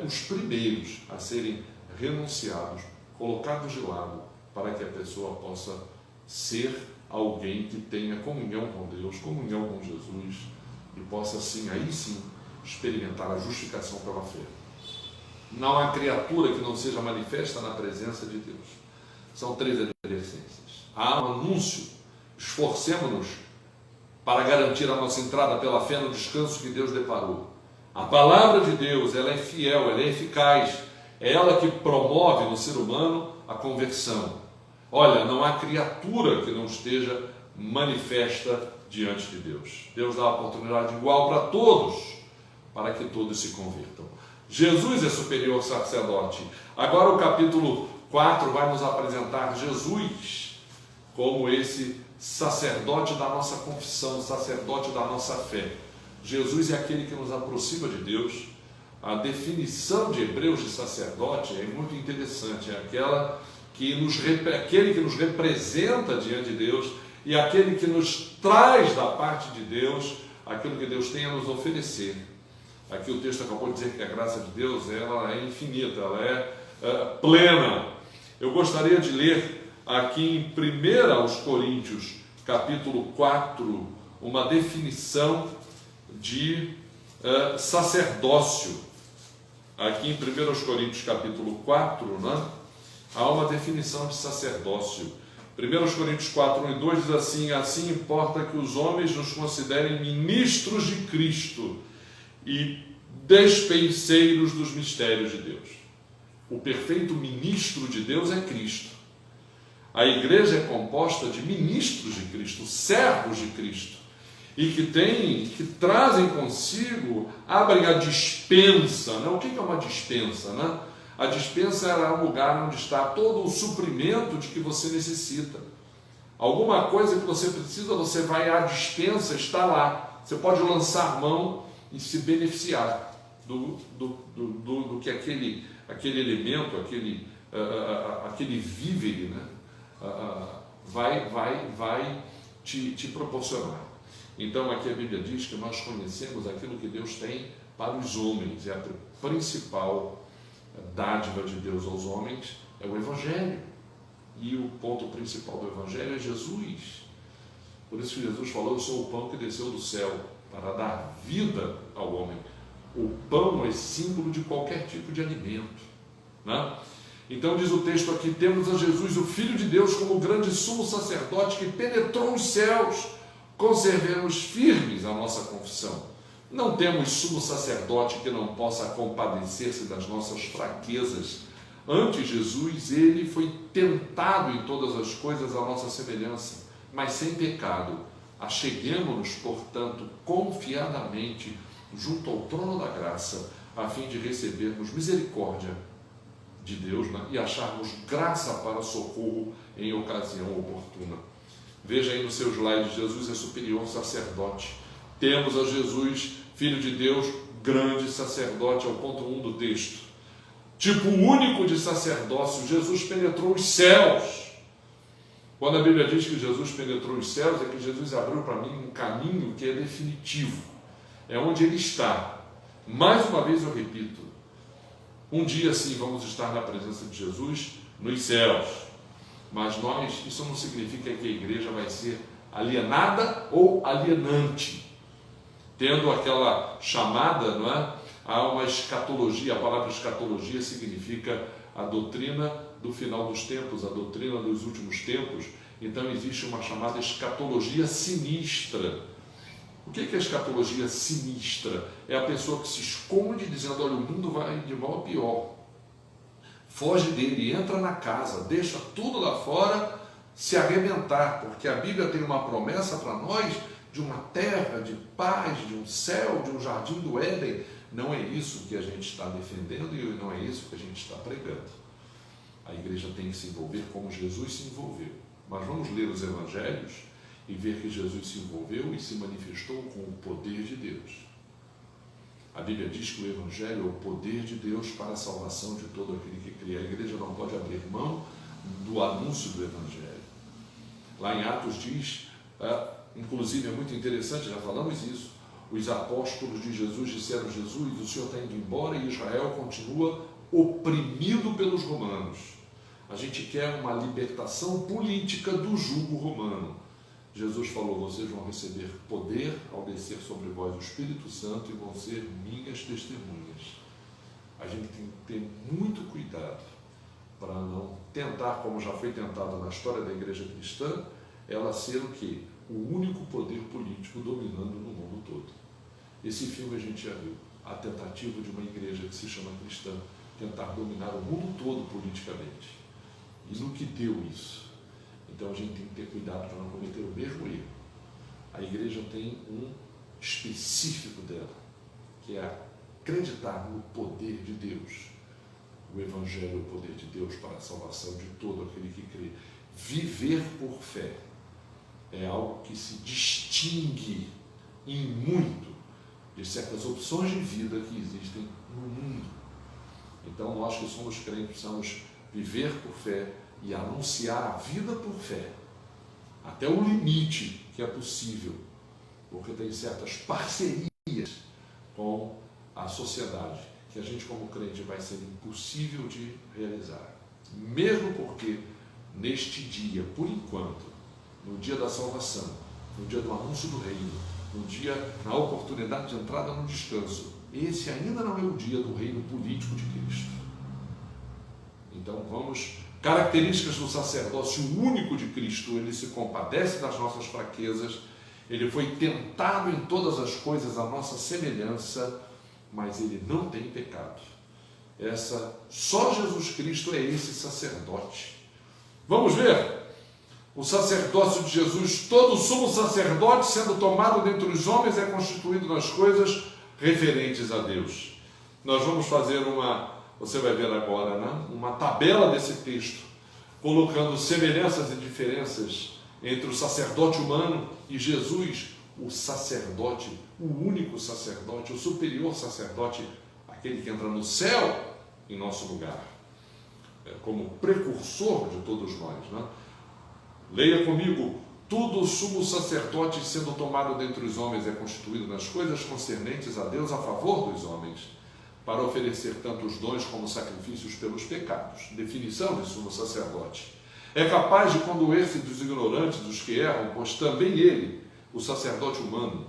os primeiros a serem renunciados, colocados de lado, para que a pessoa possa ser alguém que tenha comunhão com Deus, comunhão com Jesus, e possa assim, aí sim, experimentar a justificação pela fé. Não há criatura que não seja manifesta na presença de Deus. São 3 advertências. Há um anúncio, esforcemo-nos para garantir a nossa entrada pela fé no descanso que Deus deparou. A palavra de Deus, ela é fiel, ela é eficaz, é ela que promove no ser humano a conversão. Olha, não há criatura que não esteja manifesta diante de Deus. Deus dá a oportunidade igual para todos, para que todos se convertam. Jesus é superior sacerdote. Agora o capítulo 4 vai nos apresentar Jesus como esse sacerdote da nossa confissão, sacerdote da nossa fé. Jesus é aquele que nos aproxima de Deus. A definição de Hebreus de sacerdote é muito interessante, é aquele que nos representa diante de Deus e aquele que nos traz da parte de Deus aquilo que Deus tem a nos oferecer. Aqui o texto acabou de dizer que a graça de Deus ela é infinita, ela é plena. Eu gostaria de ler aqui em 1 Coríntios, capítulo 4, uma definição de sacerdócio. Aqui em 1 Coríntios, capítulo 4, né, há uma definição de sacerdócio. 1 Coríntios 4, 1 e 2 diz assim: assim importa que os homens nos considerem ministros de Cristo e despenseiros dos mistérios de Deus. O perfeito ministro de Deus é Cristo. A igreja é composta de ministros de Cristo, servos de Cristo, e que trazem consigo, abrem a dispensa. Né? O que é uma dispensa? Né? A dispensa era um lugar onde está todo o suprimento de que você necessita. Alguma coisa que você precisa, você vai à dispensa, está lá. Você pode lançar mão e se beneficiar do que aquele elemento, aquele vívere, né? vai te proporcionar. Então aqui a Bíblia diz que nós conhecemos aquilo que Deus tem para os homens. É a principal dádiva de Deus aos homens, é o Evangelho. E o ponto principal do Evangelho é Jesus. Por isso que Jesus falou: eu sou o pão que desceu do céu para dar vida ao homem. O pão é símbolo de qualquer tipo de alimento, né? Então diz o texto aqui: temos a Jesus, o Filho de Deus, como grande sumo sacerdote que penetrou os céus. Conservemos firmes a nossa confissão. Não temos sumo sacerdote que não possa compadecer-se das nossas fraquezas. Antes, Jesus, ele foi tentado em todas as coisas à nossa semelhança, mas sem pecado. Acheguemo-nos, portanto, confiadamente junto ao trono da graça, a fim de recebermos misericórdia de Deus, né? E acharmos graça para socorro em ocasião oportuna. Veja aí no seu slide: Jesus é superior sacerdote. Temos a Jesus, Filho de Deus, grande sacerdote, é o ponto 1 do texto. Tipo único de sacerdócio, Jesus penetrou os céus. Quando a Bíblia diz que Jesus penetrou os céus, é que Jesus abriu para mim um caminho que é definitivo. É onde Ele está. Mais uma vez eu repito, um dia sim vamos estar na presença de Jesus nos céus. Mas isso não significa que a igreja vai ser alienada ou alienante, tendo aquela chamada, não é, a uma escatologia. A palavra escatologia significa a doutrina do final dos tempos, a doutrina dos últimos tempos. Então existe uma chamada escatologia sinistra. O que é a escatologia sinistra? É a pessoa que se esconde dizendo: olha, o mundo vai de mal a pior. Foge dele, entra na casa, deixa tudo lá fora se arrebentar, porque a Bíblia tem uma promessa para nós de uma terra de paz, de um céu, de um jardim do Éden. Não é isso que a gente está defendendo e não é isso que a gente está pregando. A igreja tem que se envolver como Jesus se envolveu. Mas vamos ler os evangelhos e ver que Jesus se envolveu e se manifestou com o poder de Deus. A Bíblia diz que o Evangelho é o poder de Deus para a salvação de todo aquele que crê. A igreja não pode abrir mão do anúncio do Evangelho. Lá em Atos diz, inclusive é muito interessante, já falamos isso, os apóstolos de Jesus disseram: Jesus, o Senhor está indo embora e Israel continua oprimido pelos romanos. A gente quer uma libertação política do jugo romano. Jesus falou: vocês vão receber poder ao descer sobre vós o Espírito Santo e vão ser minhas testemunhas. A gente tem que ter muito cuidado para não tentar, como já foi tentado na história da igreja cristã, ela ser o quê? O único poder político dominando no mundo todo. Esse filme a gente já viu, a tentativa de uma igreja que se chama cristã tentar dominar o mundo todo politicamente. E no que deu isso? Então a gente tem que ter cuidado para não cometer o mesmo erro. A igreja tem um específico dela, que é acreditar no poder de Deus. O Evangelho é o poder de Deus para a salvação de todo aquele que crê. Viver por fé é algo que se distingue em muito de certas opções de vida que existem no mundo. Então nós que somos crentes precisamos viver por fé e anunciar a vida por fé, até o limite que é possível, porque tem certas parcerias com a sociedade que a gente como crente vai ser impossível de realizar, mesmo porque neste dia, por enquanto, no dia da salvação, no dia do anúncio do reino, no dia, na oportunidade de entrada no descanso, esse ainda não é o dia do reino político de Cristo. Então vamos... Características do sacerdócio único de Cristo: ele se compadece das nossas fraquezas, ele foi tentado em todas as coisas à nossa semelhança, mas ele não tem pecado. Só Jesus Cristo é esse sacerdote. Vamos ver o sacerdócio de Jesus. Todo sumo sacerdote, sendo tomado dentre os homens, é constituído nas coisas referentes a Deus. Nós vamos fazer você vai ver agora, né? Uma tabela desse texto, colocando semelhanças e diferenças entre o sacerdote humano e Jesus, o sacerdote, o único sacerdote, o superior sacerdote, aquele que entra no céu em nosso lugar, como precursor de todos nós, né? Leia comigo: tudo o sumo sacerdote, sendo tomado dentre os homens, é constituído nas coisas concernentes a Deus a favor dos homens, para oferecer tanto os dons como sacrifícios pelos pecados. Definição de sumo sacerdote: é capaz de condoer-se dos ignorantes, dos que erram, pois também ele, o sacerdote humano,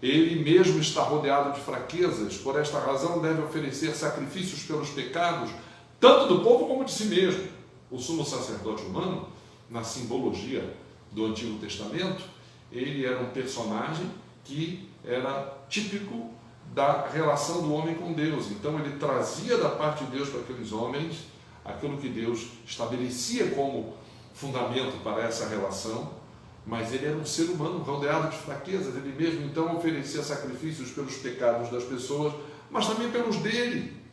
ele mesmo está rodeado de fraquezas, por esta razão deve oferecer sacrifícios pelos pecados, tanto do povo como de si mesmo. O sumo sacerdote humano, na simbologia do Antigo Testamento, ele era um personagem que era típico da relação do homem com Deus. Então ele trazia da parte de Deus para aqueles homens aquilo que Deus estabelecia como fundamento para essa relação, mas ele era um ser humano rodeado de fraquezas. Ele mesmo então oferecia sacrifícios pelos pecados das pessoas, mas também pelos dele.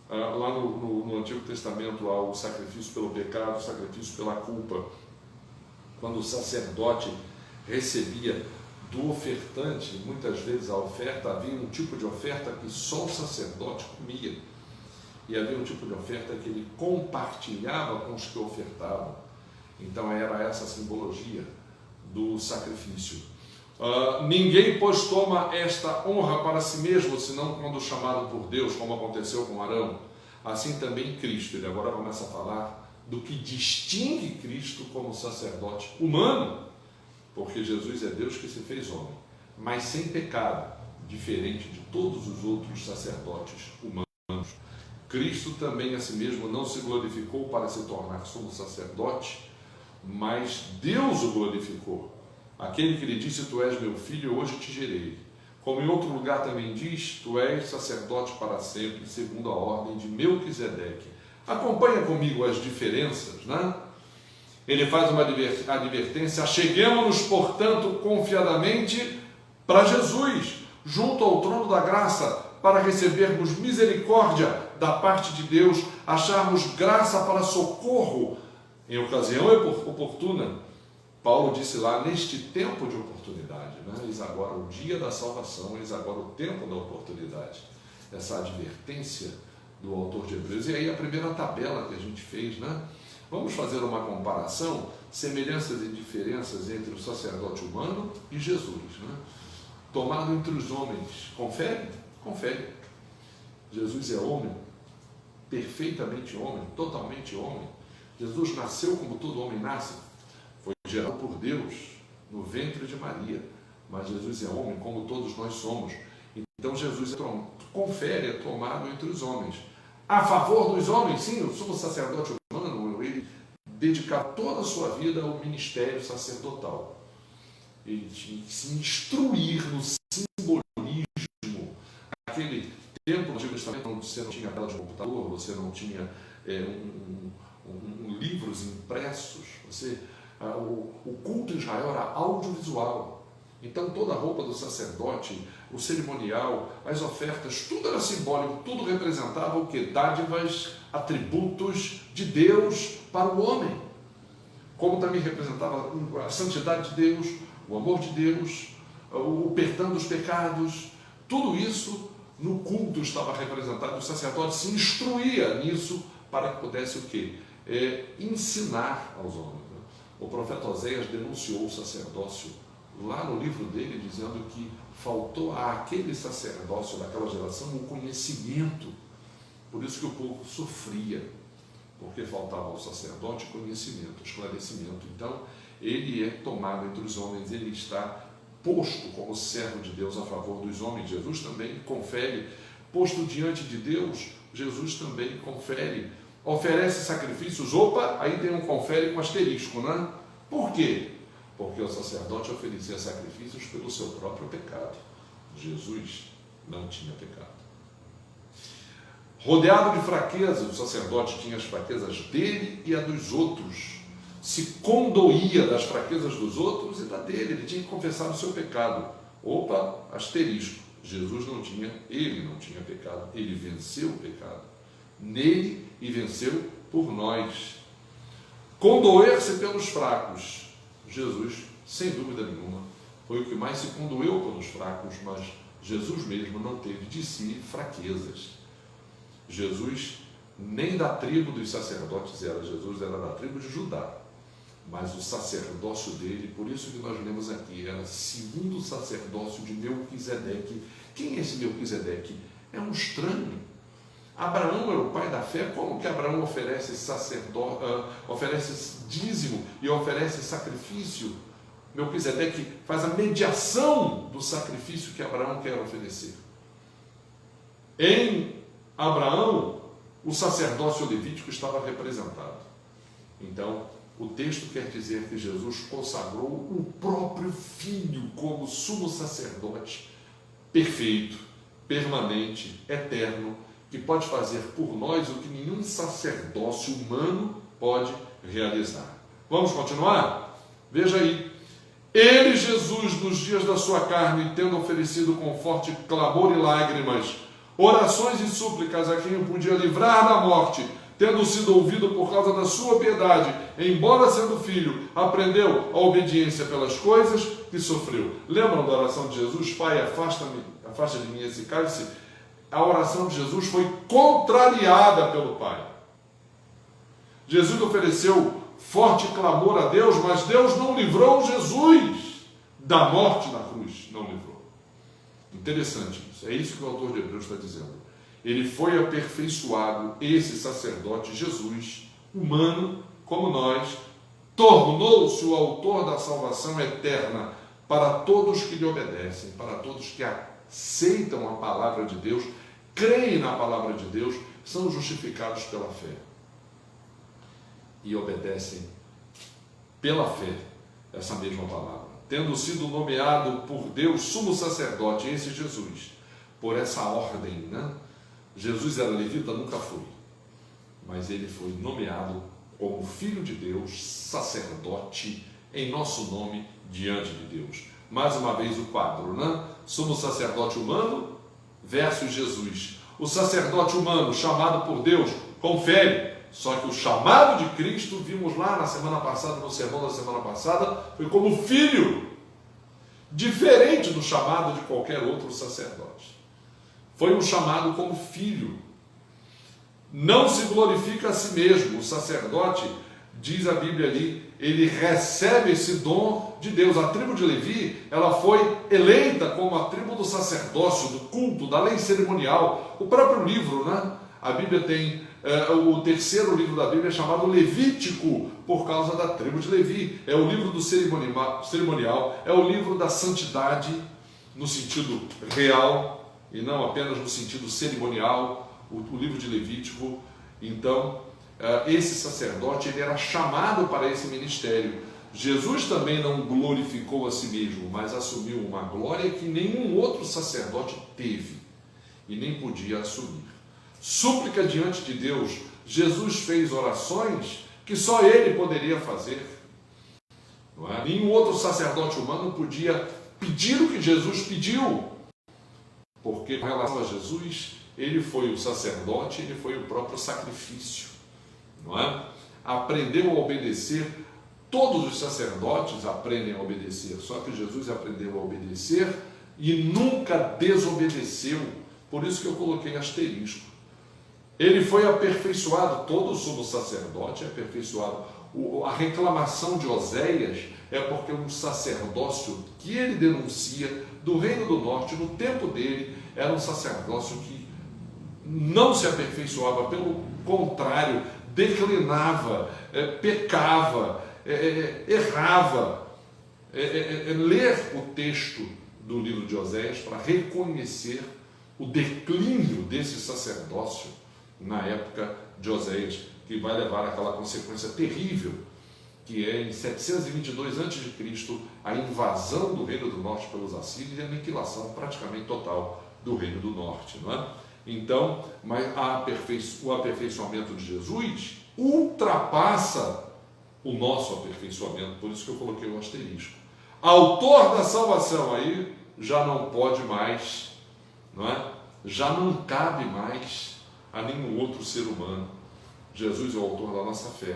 Lá no Antigo Testamento há o sacrifício pelo pecado, o sacrifício pela culpa. Quando o sacerdote recebia do ofertante, muitas vezes a oferta, havia um tipo de oferta que só o sacerdote comia, e havia um tipo de oferta que ele compartilhava com os que ofertavam. Então era essa a simbologia do sacrifício. Ninguém, pois, toma esta honra para si mesmo, senão quando chamado por Deus, como aconteceu com Arão. Assim também Cristo. Ele agora começa a falar do que distingue Cristo como sacerdote humano, porque Jesus é Deus que se fez homem, mas sem pecado, diferente de todos os outros sacerdotes humanos. Cristo também a si mesmo não se glorificou para se tornar sumo sacerdote, mas Deus o glorificou. Aquele que lhe disse: tu és meu filho, hoje te gerei. Como em outro lugar também diz: tu és sacerdote para sempre, segundo a ordem de Melquisedeque. Acompanha comigo as diferenças, né? Ele faz uma advertência: acheguemo-nos, portanto, confiadamente para Jesus, junto ao trono da graça, para recebermos misericórdia da parte de Deus, acharmos graça para socorro em ocasião oportuna. Paulo disse lá: neste tempo de oportunidade, né? Eis agora o dia da salvação, eis agora o tempo da oportunidade. Essa advertência do autor de Hebreus. E aí a primeira tabela que a gente fez, né? Vamos fazer uma comparação, semelhanças e diferenças entre o sacerdote humano e Jesus, né? Tomado entre os homens. Confere? Confere. Jesus é homem, perfeitamente homem, totalmente homem. Jesus nasceu como todo homem nasce, foi gerado por Deus no ventre de Maria, mas Jesus é homem como todos nós somos. Então Jesus confere, é tomado entre os homens. A favor dos homens, sim, o sumo sacerdote humano, ele dedica toda a sua vida ao ministério sacerdotal. Ele tinha que se instruir no simbolismo. Aquele tempo no Antigo Testamento, você não tinha tela de computador, você não tinha livros impressos, o culto em Israel era audiovisual. Então toda a roupa do sacerdote, o cerimonial, as ofertas, tudo era simbólico, tudo representava o que? Dádivas, atributos de Deus para o homem. Como também representava a santidade de Deus, o amor de Deus, o perdão dos pecados. Tudo isso no culto estava representado. O sacerdote se instruía nisso para que pudesse o quê? Ensinar aos homens. O profeta Oséias denunciou o sacerdócio lá no livro dele, dizendo que faltou àquele sacerdócio daquela geração o conhecimento. Por isso que o povo sofria, porque faltava ao sacerdote conhecimento, esclarecimento. Então, ele é tomado entre os homens, ele está posto como servo de Deus a favor dos homens. Jesus também confere, posto diante de Deus, Jesus também confere, oferece sacrifícios. Opa, aí tem um confere com asterisco, né? Por quê? Porque o sacerdote oferecia sacrifícios pelo seu próprio pecado. Jesus não tinha pecado. Rodeado de fraquezas, o sacerdote tinha as fraquezas dele e a dos outros. Se condoía das fraquezas dos outros e da dele. Ele tinha que confessar o seu pecado. Opa, asterisco. Jesus não tinha, ele não tinha pecado. Ele venceu o pecado nele e venceu por nós. Condoer-se pelos fracos. Jesus, sem dúvida nenhuma, foi o que mais se condoeu pelos fracos, mas Jesus mesmo não teve de si fraquezas. Jesus nem da tribo dos sacerdotes era, Jesus era da tribo de Judá, mas o sacerdócio dele, por isso que nós lemos aqui, era segundo o sacerdócio de Melquisedeque. Quem é esse Melquisedeque? É um estranho. Abraão era o pai da fé. Como que Abraão oferece oferece dízimo e oferece sacrifício? Melquisedeque faz a mediação do sacrifício que Abraão quer oferecer. Em Abraão, o sacerdócio levítico estava representado. Então, o texto quer dizer que Jesus consagrou o próprio Filho como sumo sacerdote perfeito, permanente, eterno, que pode fazer por nós o que nenhum sacerdócio humano pode realizar. Vamos continuar? Veja aí. Ele, Jesus, nos dias da sua carne, tendo oferecido com forte clamor e lágrimas, orações e súplicas a quem o podia livrar da morte, tendo sido ouvido por causa da sua piedade, embora sendo filho, aprendeu a obediência pelas coisas que sofreu. Lembram da oração de Jesus? Pai, afasta de mim esse cálice. A oração de Jesus foi contrariada pelo Pai. Jesus ofereceu forte clamor a Deus, mas Deus não livrou Jesus da morte na cruz. Não livrou. Interessante isso. É isso que o autor de Hebreus está dizendo. Ele foi aperfeiçoado, esse sacerdote Jesus, humano como nós, tornou-se o autor da salvação eterna para todos que lhe obedecem, para todos que aceitam a palavra de Deus, creem na palavra de Deus, são justificados pela fé e obedecem pela fé essa mesma palavra. Tendo sido nomeado por Deus sumo sacerdote, esse Jesus, por essa ordem, né? Jesus era levita? Nunca foi, mas ele foi nomeado como Filho de Deus, sacerdote, em nosso nome, diante de Deus. Mais uma vez o quadro, né? Sumo sacerdote humano versus Jesus. O sacerdote humano, chamado por Deus, confere. Só que o chamado de Cristo, vimos lá na semana passada, no sermão da semana passada, foi como filho, diferente do chamado de qualquer outro sacerdote. Foi um chamado como filho. Não se glorifica a si mesmo. O sacerdote, diz a Bíblia ali, ele recebe esse dom de Deus. A tribo de Levi, ela foi eleita como a tribo do sacerdócio, do culto, da lei cerimonial. O próprio livro, né? A Bíblia tem, o terceiro livro da Bíblia é chamado Levítico, por causa da tribo de Levi. É o livro do cerimonial, é o livro da santidade, no sentido real, e não apenas no sentido cerimonial, o livro de Levítico. Então, esse sacerdote, ele era chamado para esse ministério. Jesus também não glorificou a si mesmo, mas assumiu uma glória que nenhum outro sacerdote teve e nem podia assumir. Súplica diante de Deus. Jesus fez orações que só ele poderia fazer. Não é? Nenhum outro sacerdote humano podia pedir o que Jesus pediu, porque com relação a Jesus, ele foi o sacerdote, ele foi o próprio sacrifício, não é? Aprendeu a obedecer. Todos os sacerdotes aprendem a obedecer, só que Jesus aprendeu a obedecer e nunca desobedeceu. Por isso que eu coloquei asterisco. Ele foi aperfeiçoado, todo sumo sacerdote é aperfeiçoado. A reclamação de Oséias é porque um sacerdócio que ele denuncia do Reino do Norte, no tempo dele, era um sacerdócio que não se aperfeiçoava, pelo contrário, declinava, pecava, errava. Ler o texto do livro de Oséias para reconhecer o declínio desse sacerdócio na época de Oséias, que vai levar àquela consequência terrível, que é em 722 a.C., a invasão do Reino do Norte pelos assírios e a aniquilação praticamente total do Reino do Norte, não é? Então, mas o aperfeiçoamento de Jesus ultrapassa o nosso aperfeiçoamento, por isso que eu coloquei o asterisco. Autor da salvação, aí já não pode mais, não é? Já não cabe mais a nenhum outro ser humano. Jesus é o autor da nossa fé.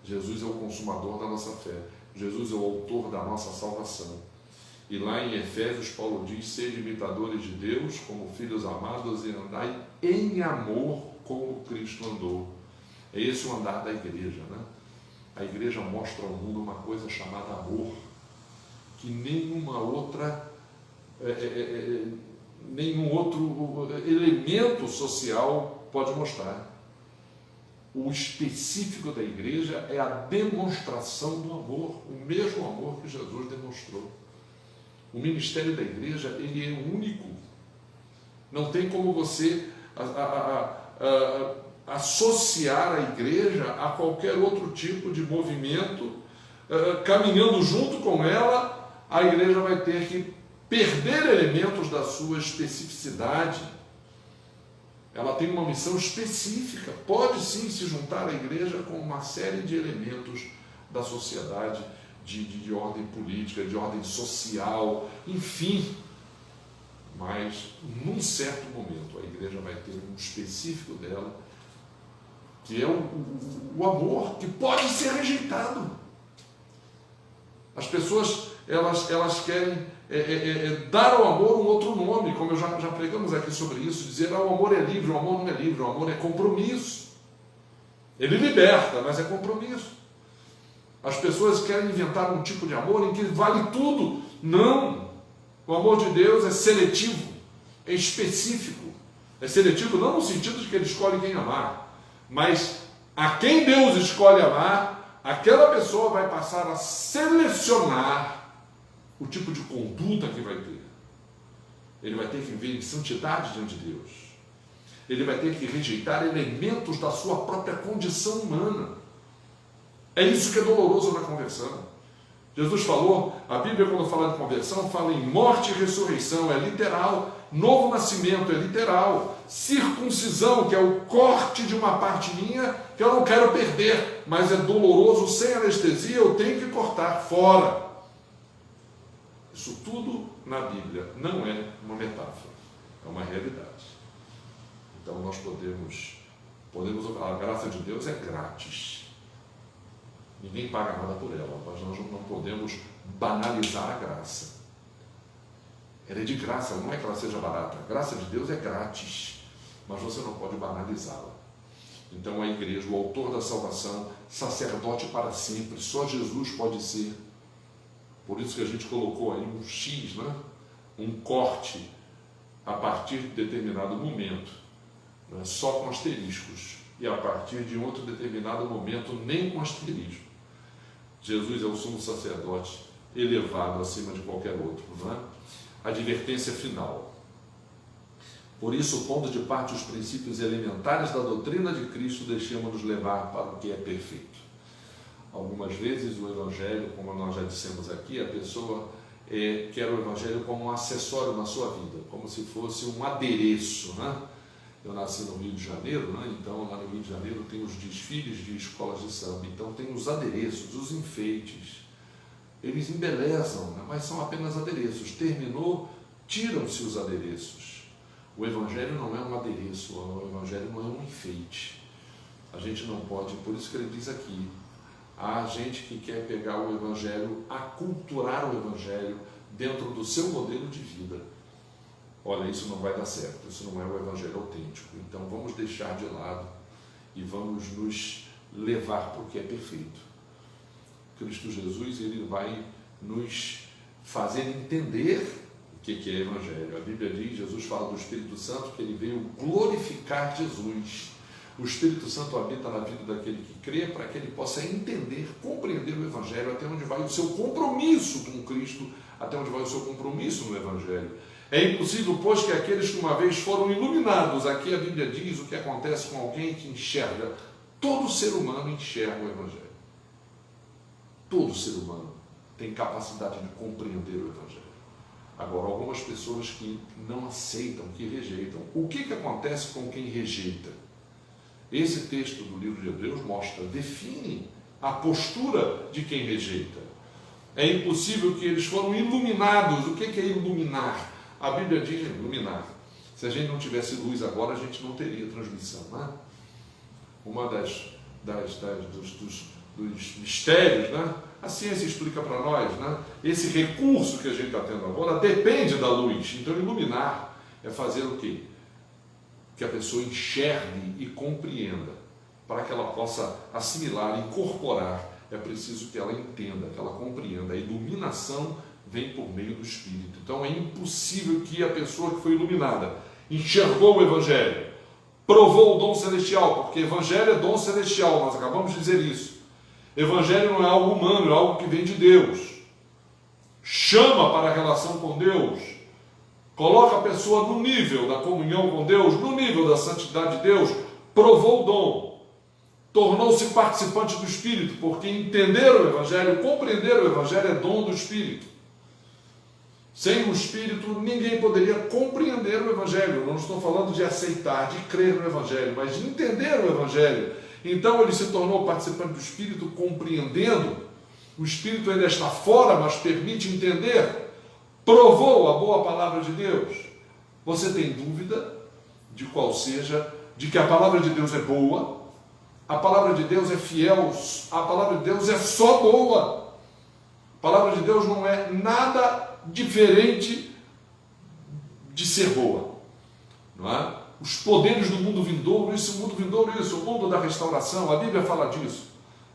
Jesus é o consumador da nossa fé. Jesus é o autor da nossa salvação. E lá em Efésios, Paulo diz: sede imitadores de Deus, como filhos amados, e andai em amor como Cristo andou. É esse o andar da igreja, né? A igreja mostra ao mundo uma coisa chamada amor, que nenhuma outra, nenhum outro elemento social pode mostrar. O específico da igreja é a demonstração do amor, o mesmo amor que Jesus demonstrou. O ministério da igreja, ele é único. Não tem como você associar a igreja a qualquer outro tipo de movimento. Caminhando junto com ela, a igreja vai ter que perder elementos da sua especificidade. Ela tem uma missão específica. Pode sim se juntar à igreja com uma série de elementos da sociedade, de ordem política, de ordem social, enfim. Mas, num certo momento, a igreja vai ter um específico dela, que é o amor, que pode ser rejeitado. As pessoas, elas querem dar ao amor um outro nome, como já pregamos aqui sobre isso, dizer: o amor é livre. O amor não é livre, o amor é compromisso. Ele liberta, mas é compromisso. As pessoas querem inventar um tipo de amor em que vale tudo. Não! O amor de Deus é seletivo, é específico. É seletivo não no sentido de que ele escolhe quem amar, mas a quem Deus escolhe amar, aquela pessoa vai passar a selecionar o tipo de conduta que vai ter. Ele vai ter que viver em santidade diante de Deus. Ele vai ter que rejeitar elementos da sua própria condição humana. É isso que é doloroso na conversão. Jesus falou, a Bíblia, quando fala de conversão, fala em morte e ressurreição, é literal. Novo nascimento é literal. Circuncisão, que é o corte de uma parte minha que eu não quero perder, mas é doloroso, sem anestesia, eu tenho que cortar fora. Isso tudo na Bíblia não é uma metáfora, é uma realidade. Então nós podemos, a graça de Deus é grátis. Ninguém paga nada por ela, mas nós não podemos banalizar a graça. Ela é de graça, não é que ela seja barata. A graça de Deus é grátis, mas você não pode banalizá-la. Então a igreja, o autor da salvação, sacerdote para sempre, só Jesus pode ser. Por isso que a gente colocou aí um X, né? Um corte a partir de determinado momento, né? Só com asteriscos, e a partir de outro determinado momento nem com asterisco. Jesus é o sumo sacerdote elevado acima de qualquer outro, não é? Advertência final. Por isso, pondo de parte os princípios elementares da doutrina de Cristo, deixemos-nos levar para o que é perfeito. Algumas vezes o Evangelho, como nós já dissemos aqui, a pessoa quer o Evangelho como um acessório na sua vida, como se fosse um adereço, né? Eu nasci no Rio de Janeiro, né? Então lá no Rio de Janeiro tem os desfiles de escolas de samba, então tem os adereços, os enfeites, eles embelezam, né? Mas são apenas adereços. Terminou, tiram-se os adereços. O Evangelho não é um adereço, o Evangelho não é um enfeite. A gente não pode, por isso que ele diz aqui, há gente que quer pegar o Evangelho, aculturar o Evangelho dentro do seu modelo de vida. Olha, isso não vai dar certo, isso não é o Evangelho autêntico. Então vamos deixar de lado e vamos nos levar para o que é perfeito. Cristo Jesus, ele vai nos fazer entender o que é Evangelho. A Bíblia diz, Jesus fala do Espírito Santo, que ele veio glorificar Jesus. O Espírito Santo habita na vida daquele que crê, para que ele possa entender, compreender o Evangelho, até onde vai o seu compromisso com Cristo, até onde vai o seu compromisso no Evangelho. É impossível, pois, que aqueles que uma vez foram iluminados, aqui a Bíblia diz o que acontece com alguém que enxerga. Todo ser humano enxerga o Evangelho. Todo ser humano tem capacidade de compreender o Evangelho. Agora, algumas pessoas que não aceitam, que rejeitam. O que acontece com quem rejeita? Esse texto do livro de Hebreus mostra, define a postura de quem rejeita. É impossível que eles foram iluminados. O que é iluminar? A Bíblia diz iluminar. Se a gente não tivesse luz agora, a gente não teria transmissão, não é? Uma dos mistérios, né? A ciência explica para nós, né? Esse recurso que a gente está tendo agora depende da luz. Então, iluminar é fazer o quê? Que a pessoa enxergue e compreenda. Para que ela possa assimilar, incorporar, é preciso que ela entenda, que ela compreenda. A iluminação vem por meio do Espírito. Então, é impossível que a pessoa que foi iluminada enxergou o Evangelho, provou o dom celestial, porque Evangelho é dom celestial, nós acabamos de dizer isso. Evangelho não é algo humano, é algo que vem de Deus. Chama para a relação com Deus, coloca a pessoa no nível da comunhão com Deus, no nível da santidade de Deus, provou o dom, tornou-se participante do Espírito, porque entender o Evangelho, compreender o Evangelho é dom do Espírito. Sem o Espírito, ninguém poderia compreender o Evangelho. Eu não estou falando de aceitar, de crer no Evangelho, mas de entender o Evangelho. Então ele se tornou participante do Espírito, compreendendo. O Espírito ainda está fora, mas permite entender. Provou a boa palavra de Deus. Você tem dúvida de qual seja, de que a palavra de Deus é boa? A palavra de Deus é fiel, a palavra de Deus é só boa. A palavra de Deus não é nada diferente de ser boa, não é? Os poderes do mundo vindouro, esse mundo vindouro, isso, o mundo da restauração, a Bíblia fala disso.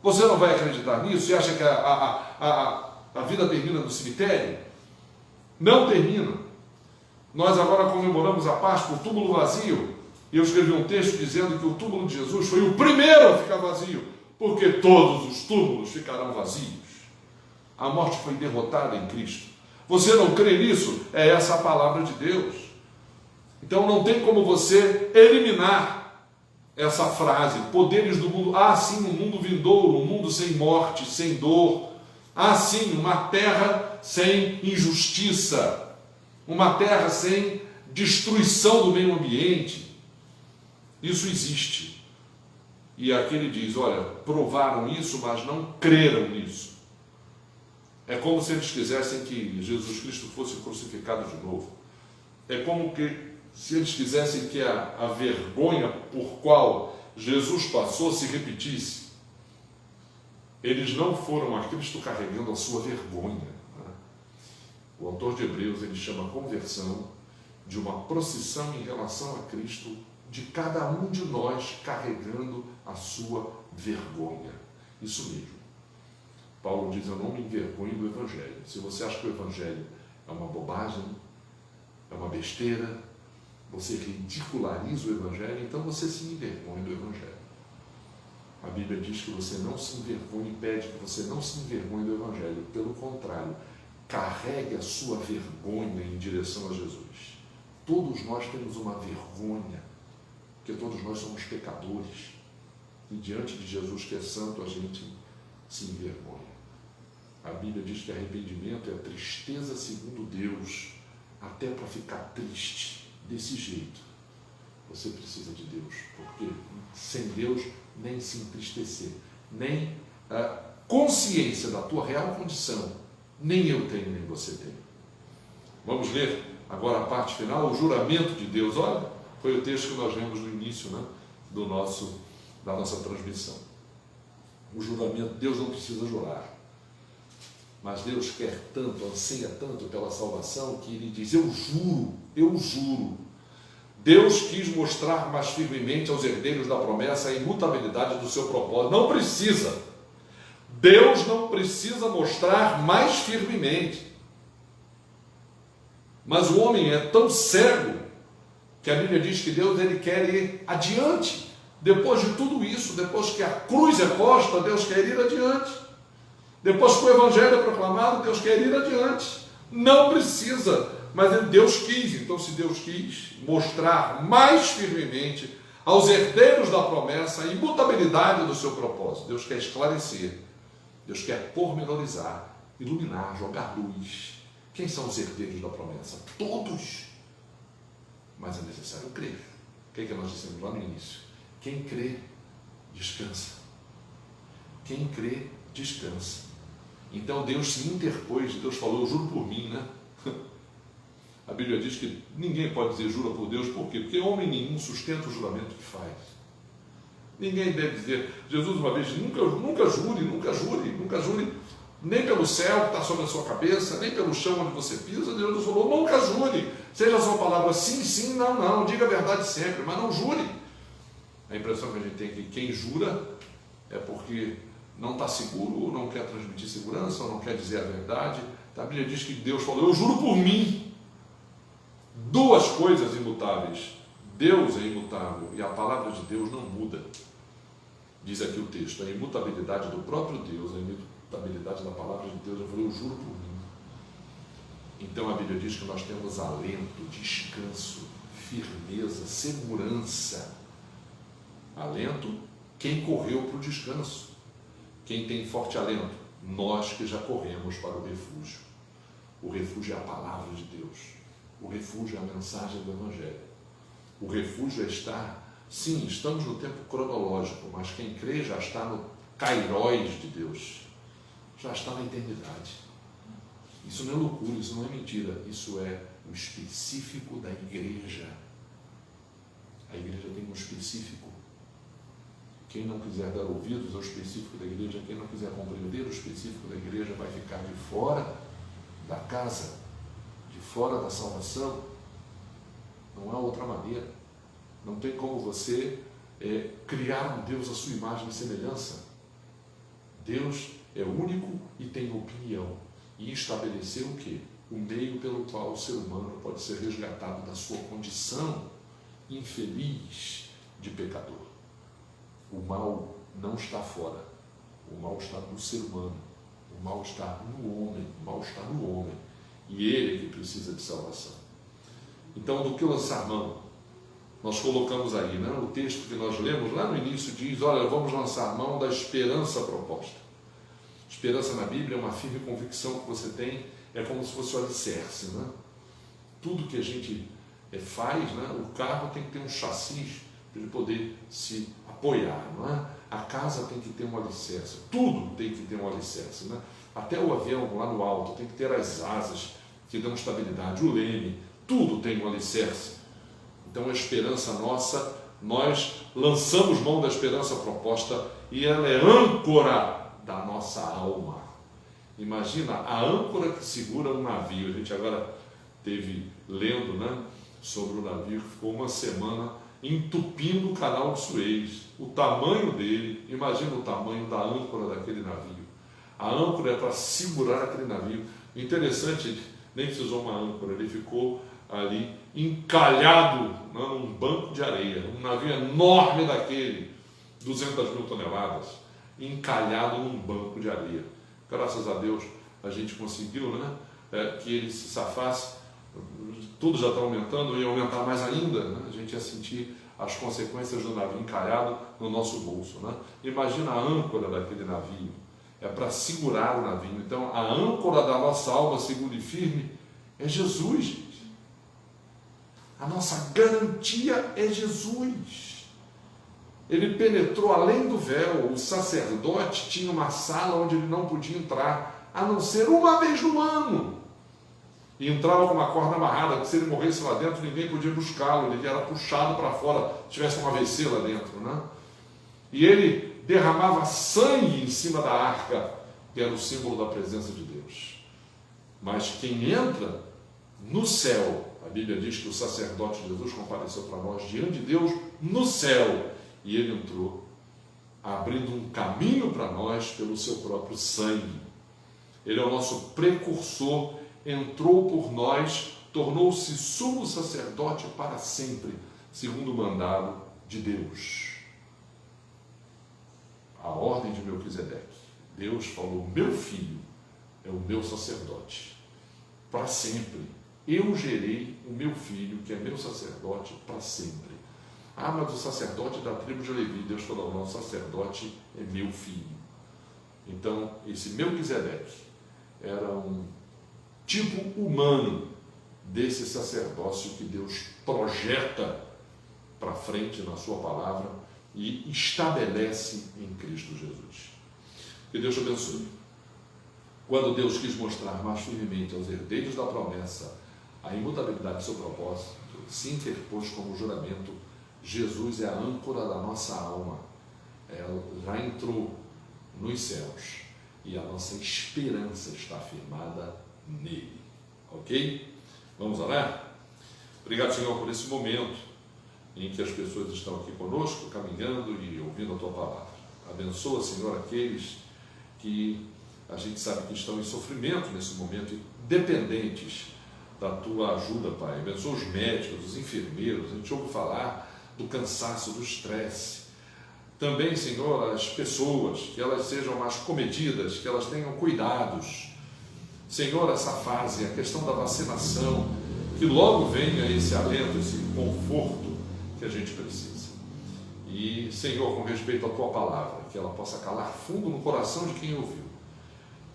Você não vai acreditar nisso? Você acha que a vida termina no cemitério? Não termina. Nós agora comemoramos a Páscoa, o túmulo vazio, e eu escrevi um texto dizendo que o túmulo de Jesus foi o primeiro a ficar vazio, porque todos os túmulos ficarão vazios. A morte foi derrotada em Cristo. Você não crê nisso? É essa a palavra de Deus. Então não tem como você eliminar essa frase, poderes do mundo. Ah, sim, um mundo vindouro, um mundo sem morte, sem dor. Ah, sim, uma terra sem injustiça, uma terra sem destruição do meio ambiente. Isso existe. E aqui ele diz, olha, provaram isso, mas não creram nisso. É como se eles quisessem que Jesus Cristo fosse crucificado de novo. É como que se eles quisessem que a vergonha por qual Jesus passou se repetisse. Eles não foram a Cristo carregando a sua vergonha. Né? O autor de Hebreus, ele chama a conversão de uma procissão em relação a Cristo, de cada um de nós carregando a sua vergonha. Isso mesmo. Paulo diz, eu não me envergonho do Evangelho. Se você acha que o Evangelho é uma bobagem, é uma besteira, você ridiculariza o Evangelho, então você se envergonha do Evangelho. A Bíblia diz que você não se envergonhe, pede que você não se envergonhe do Evangelho. Pelo contrário, carregue a sua vergonha em direção a Jesus. Todos nós temos uma vergonha, porque todos nós somos pecadores. E diante de Jesus, que é santo, a gente se envergonha. A Bíblia diz que arrependimento é tristeza segundo Deus, até para ficar triste desse jeito. Você precisa de Deus, porque sem Deus nem se entristecer, nem a consciência da tua real condição, nem eu tenho, nem você tem. Vamos ler agora a parte final, o juramento de Deus. Olha, foi o texto que nós lemos no início, né, da nossa transmissão. O juramento, Deus não precisa jurar, mas Deus quer tanto, anseia tanto pela salvação, que Ele diz, eu juro, eu juro. Deus quis mostrar mais firmemente aos herdeiros da promessa a imutabilidade do seu propósito. Não precisa. Deus não precisa mostrar mais firmemente. Mas o homem é tão cego que a Bíblia diz que Deus, ele quer ir adiante. Depois de tudo isso, depois que a cruz é posta, Deus quer ir adiante. Depois que o Evangelho é proclamado, Deus quer ir adiante. Não precisa, mas Deus quis. Então, se Deus quis mostrar mais firmemente aos herdeiros da promessa a imutabilidade do seu propósito, Deus quer esclarecer, Deus quer pormenorizar, iluminar, jogar luz. Quem são os herdeiros da promessa? Todos. Mas é necessário crer. O que é que nós dissemos lá no início? Quem crê, descansa. Quem crê, descansa. Então Deus se interpôs, Deus falou, eu juro por mim, né? A Bíblia diz que ninguém pode dizer jura por Deus, por quê? Porque homem nenhum sustenta o juramento que faz. Ninguém deve dizer, Jesus uma vez, nunca jure, nem pelo céu que está sobre a sua cabeça, nem pelo chão onde você pisa. Jesus falou, nunca jure, seja a sua palavra sim, sim, não, não, diga a verdade sempre, mas não jure. A impressão que a gente tem é que quem jura é porque não está seguro, ou não quer transmitir segurança, ou não quer dizer a verdade. A Bíblia diz que Deus falou, eu juro por mim. Duas coisas imutáveis, Deus é imutável e a palavra de Deus não muda. Diz aqui o texto, a imutabilidade do próprio Deus, a imutabilidade da palavra de Deus. Eu falei, eu juro por mim. Então a Bíblia diz que nós temos alento, descanso, firmeza, segurança. Alento, quem correu para o descanso. Quem tem forte alento? Nós que já corremos para o refúgio. O refúgio é a palavra de Deus. O refúgio é a mensagem do Evangelho. O refúgio é estar... Sim, estamos no tempo cronológico, mas quem crê já está no kairos de Deus, já está na eternidade. Isso não é loucura, isso não é mentira, isso é o específico da igreja. A igreja tem um específico. Quem não quiser dar ouvidos ao específico da igreja, quem não quiser compreender o específico da igreja, vai ficar de fora da casa, de fora da salvação. Não há outra maneira. Não tem como você criar um Deus à sua imagem e semelhança. Deus é único e tem opinião. E estabeleceu o quê? O meio pelo qual o ser humano pode ser resgatado da sua condição infeliz de pecador. O mal não está fora. O mal está no ser humano. O mal está no homem. O mal está no homem. E ele é que precisa de salvação. Então, do que lançar mão? Nós colocamos aí, né? O texto que nós lemos lá no início diz, olha, vamos lançar mão da esperança proposta. Esperança na Bíblia é uma firme convicção que você tem, é como se fosse o alicerce, né? Tudo que a gente faz, né? O carro tem que ter um chassi para ele poder se apoiar, não é? A casa tem que ter um alicerce, tudo tem que ter um alicerce, né? Até o avião lá no alto tem que ter as asas que dão estabilidade, o leme, tudo tem um alicerce. Então a esperança nossa, nós lançamos mão da esperança proposta e ela é âncora da nossa alma. Imagina a âncora que segura um navio. A gente agora teve lendo, né, sobre o navio que ficou uma semana entupindo o canal de Suez. O tamanho dele, imagina o tamanho da âncora daquele navio. A âncora é para segurar aquele navio. Interessante, nem precisou uma âncora, ele ficou ali encalhado, né, num banco de areia, um navio enorme daquele, 200.000 toneladas, encalhado num banco de areia. Graças a Deus a gente conseguiu, né, que ele se safasse. Tudo já está aumentando, ia aumentar mais ainda, né? A gente ia sentir as consequências do navio encalhado no nosso bolso, né? Imagina a âncora daquele navio, é para segurar o navio. Então a âncora da nossa alma segura e firme é Jesus, gente. A nossa garantia é Jesus. Ele penetrou além do véu. O sacerdote tinha uma sala onde ele não podia entrar, a não ser uma vez no ano. E entrava com uma corda amarrada, que se ele morresse lá dentro, ninguém podia buscá-lo, ele era puxado para fora, se tivesse um AVC lá dentro, né? E ele derramava sangue em cima da arca, que era o símbolo da presença de Deus. Mas quem entra no céu, a Bíblia diz que o sacerdote Jesus compareceu para nós diante de Deus no céu, e ele entrou, abrindo um caminho para nós pelo seu próprio sangue. Ele é o nosso precursor, entrou por nós, tornou-se sumo sacerdote para sempre, segundo o mandado de Deus. A ordem de Melquisedeque. Deus falou, meu filho é o meu sacerdote, para sempre. Eu gerei o meu filho, que é meu sacerdote, para sempre. Ah, mas o sacerdote da tribo de Levi, Deus falou, não, o sacerdote é meu filho. Então, esse Melquisedeque era um tipo humano desse sacerdócio que Deus projeta para frente na sua palavra e estabelece em Cristo Jesus. Que Deus te abençoe. Quando Deus quis mostrar mais firmemente aos herdeiros da promessa a imutabilidade do seu propósito, se interpôs como juramento. Jesus é a âncora da nossa alma. ela já entrou nos céus e a nossa esperança está firmada nele. Ok? Vamos orar? Obrigado, Senhor, por esse momento em que as pessoas estão aqui conosco, caminhando e ouvindo a Tua palavra. Abençoa, Senhor, aqueles que a gente sabe que estão em sofrimento nesse momento e dependentes da Tua ajuda, Pai. Abençoa os médicos, os enfermeiros. A gente ouve falar do cansaço, do estresse. Também, Senhor, as pessoas, que elas sejam mais comedidas, que elas tenham cuidados. Senhor, essa fase, a questão da vacinação, que logo venha esse alento, esse conforto que a gente precisa. E, Senhor, com respeito à Tua palavra, que ela possa calar fundo no coração de quem ouviu,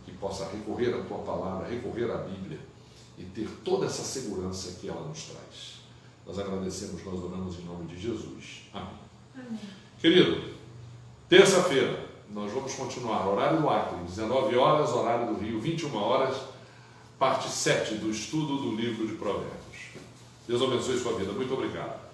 que possa recorrer à Tua palavra, recorrer à Bíblia e ter toda essa segurança que ela nos traz. Nós agradecemos, nós oramos em nome de Jesus. Amém. Amém. Querido, terça-feira nós vamos continuar, horário do Acre, 19 horas, horário do Rio, 21 horas, parte 7 do estudo do livro de Provérbios. Deus abençoe sua vida. Muito obrigado.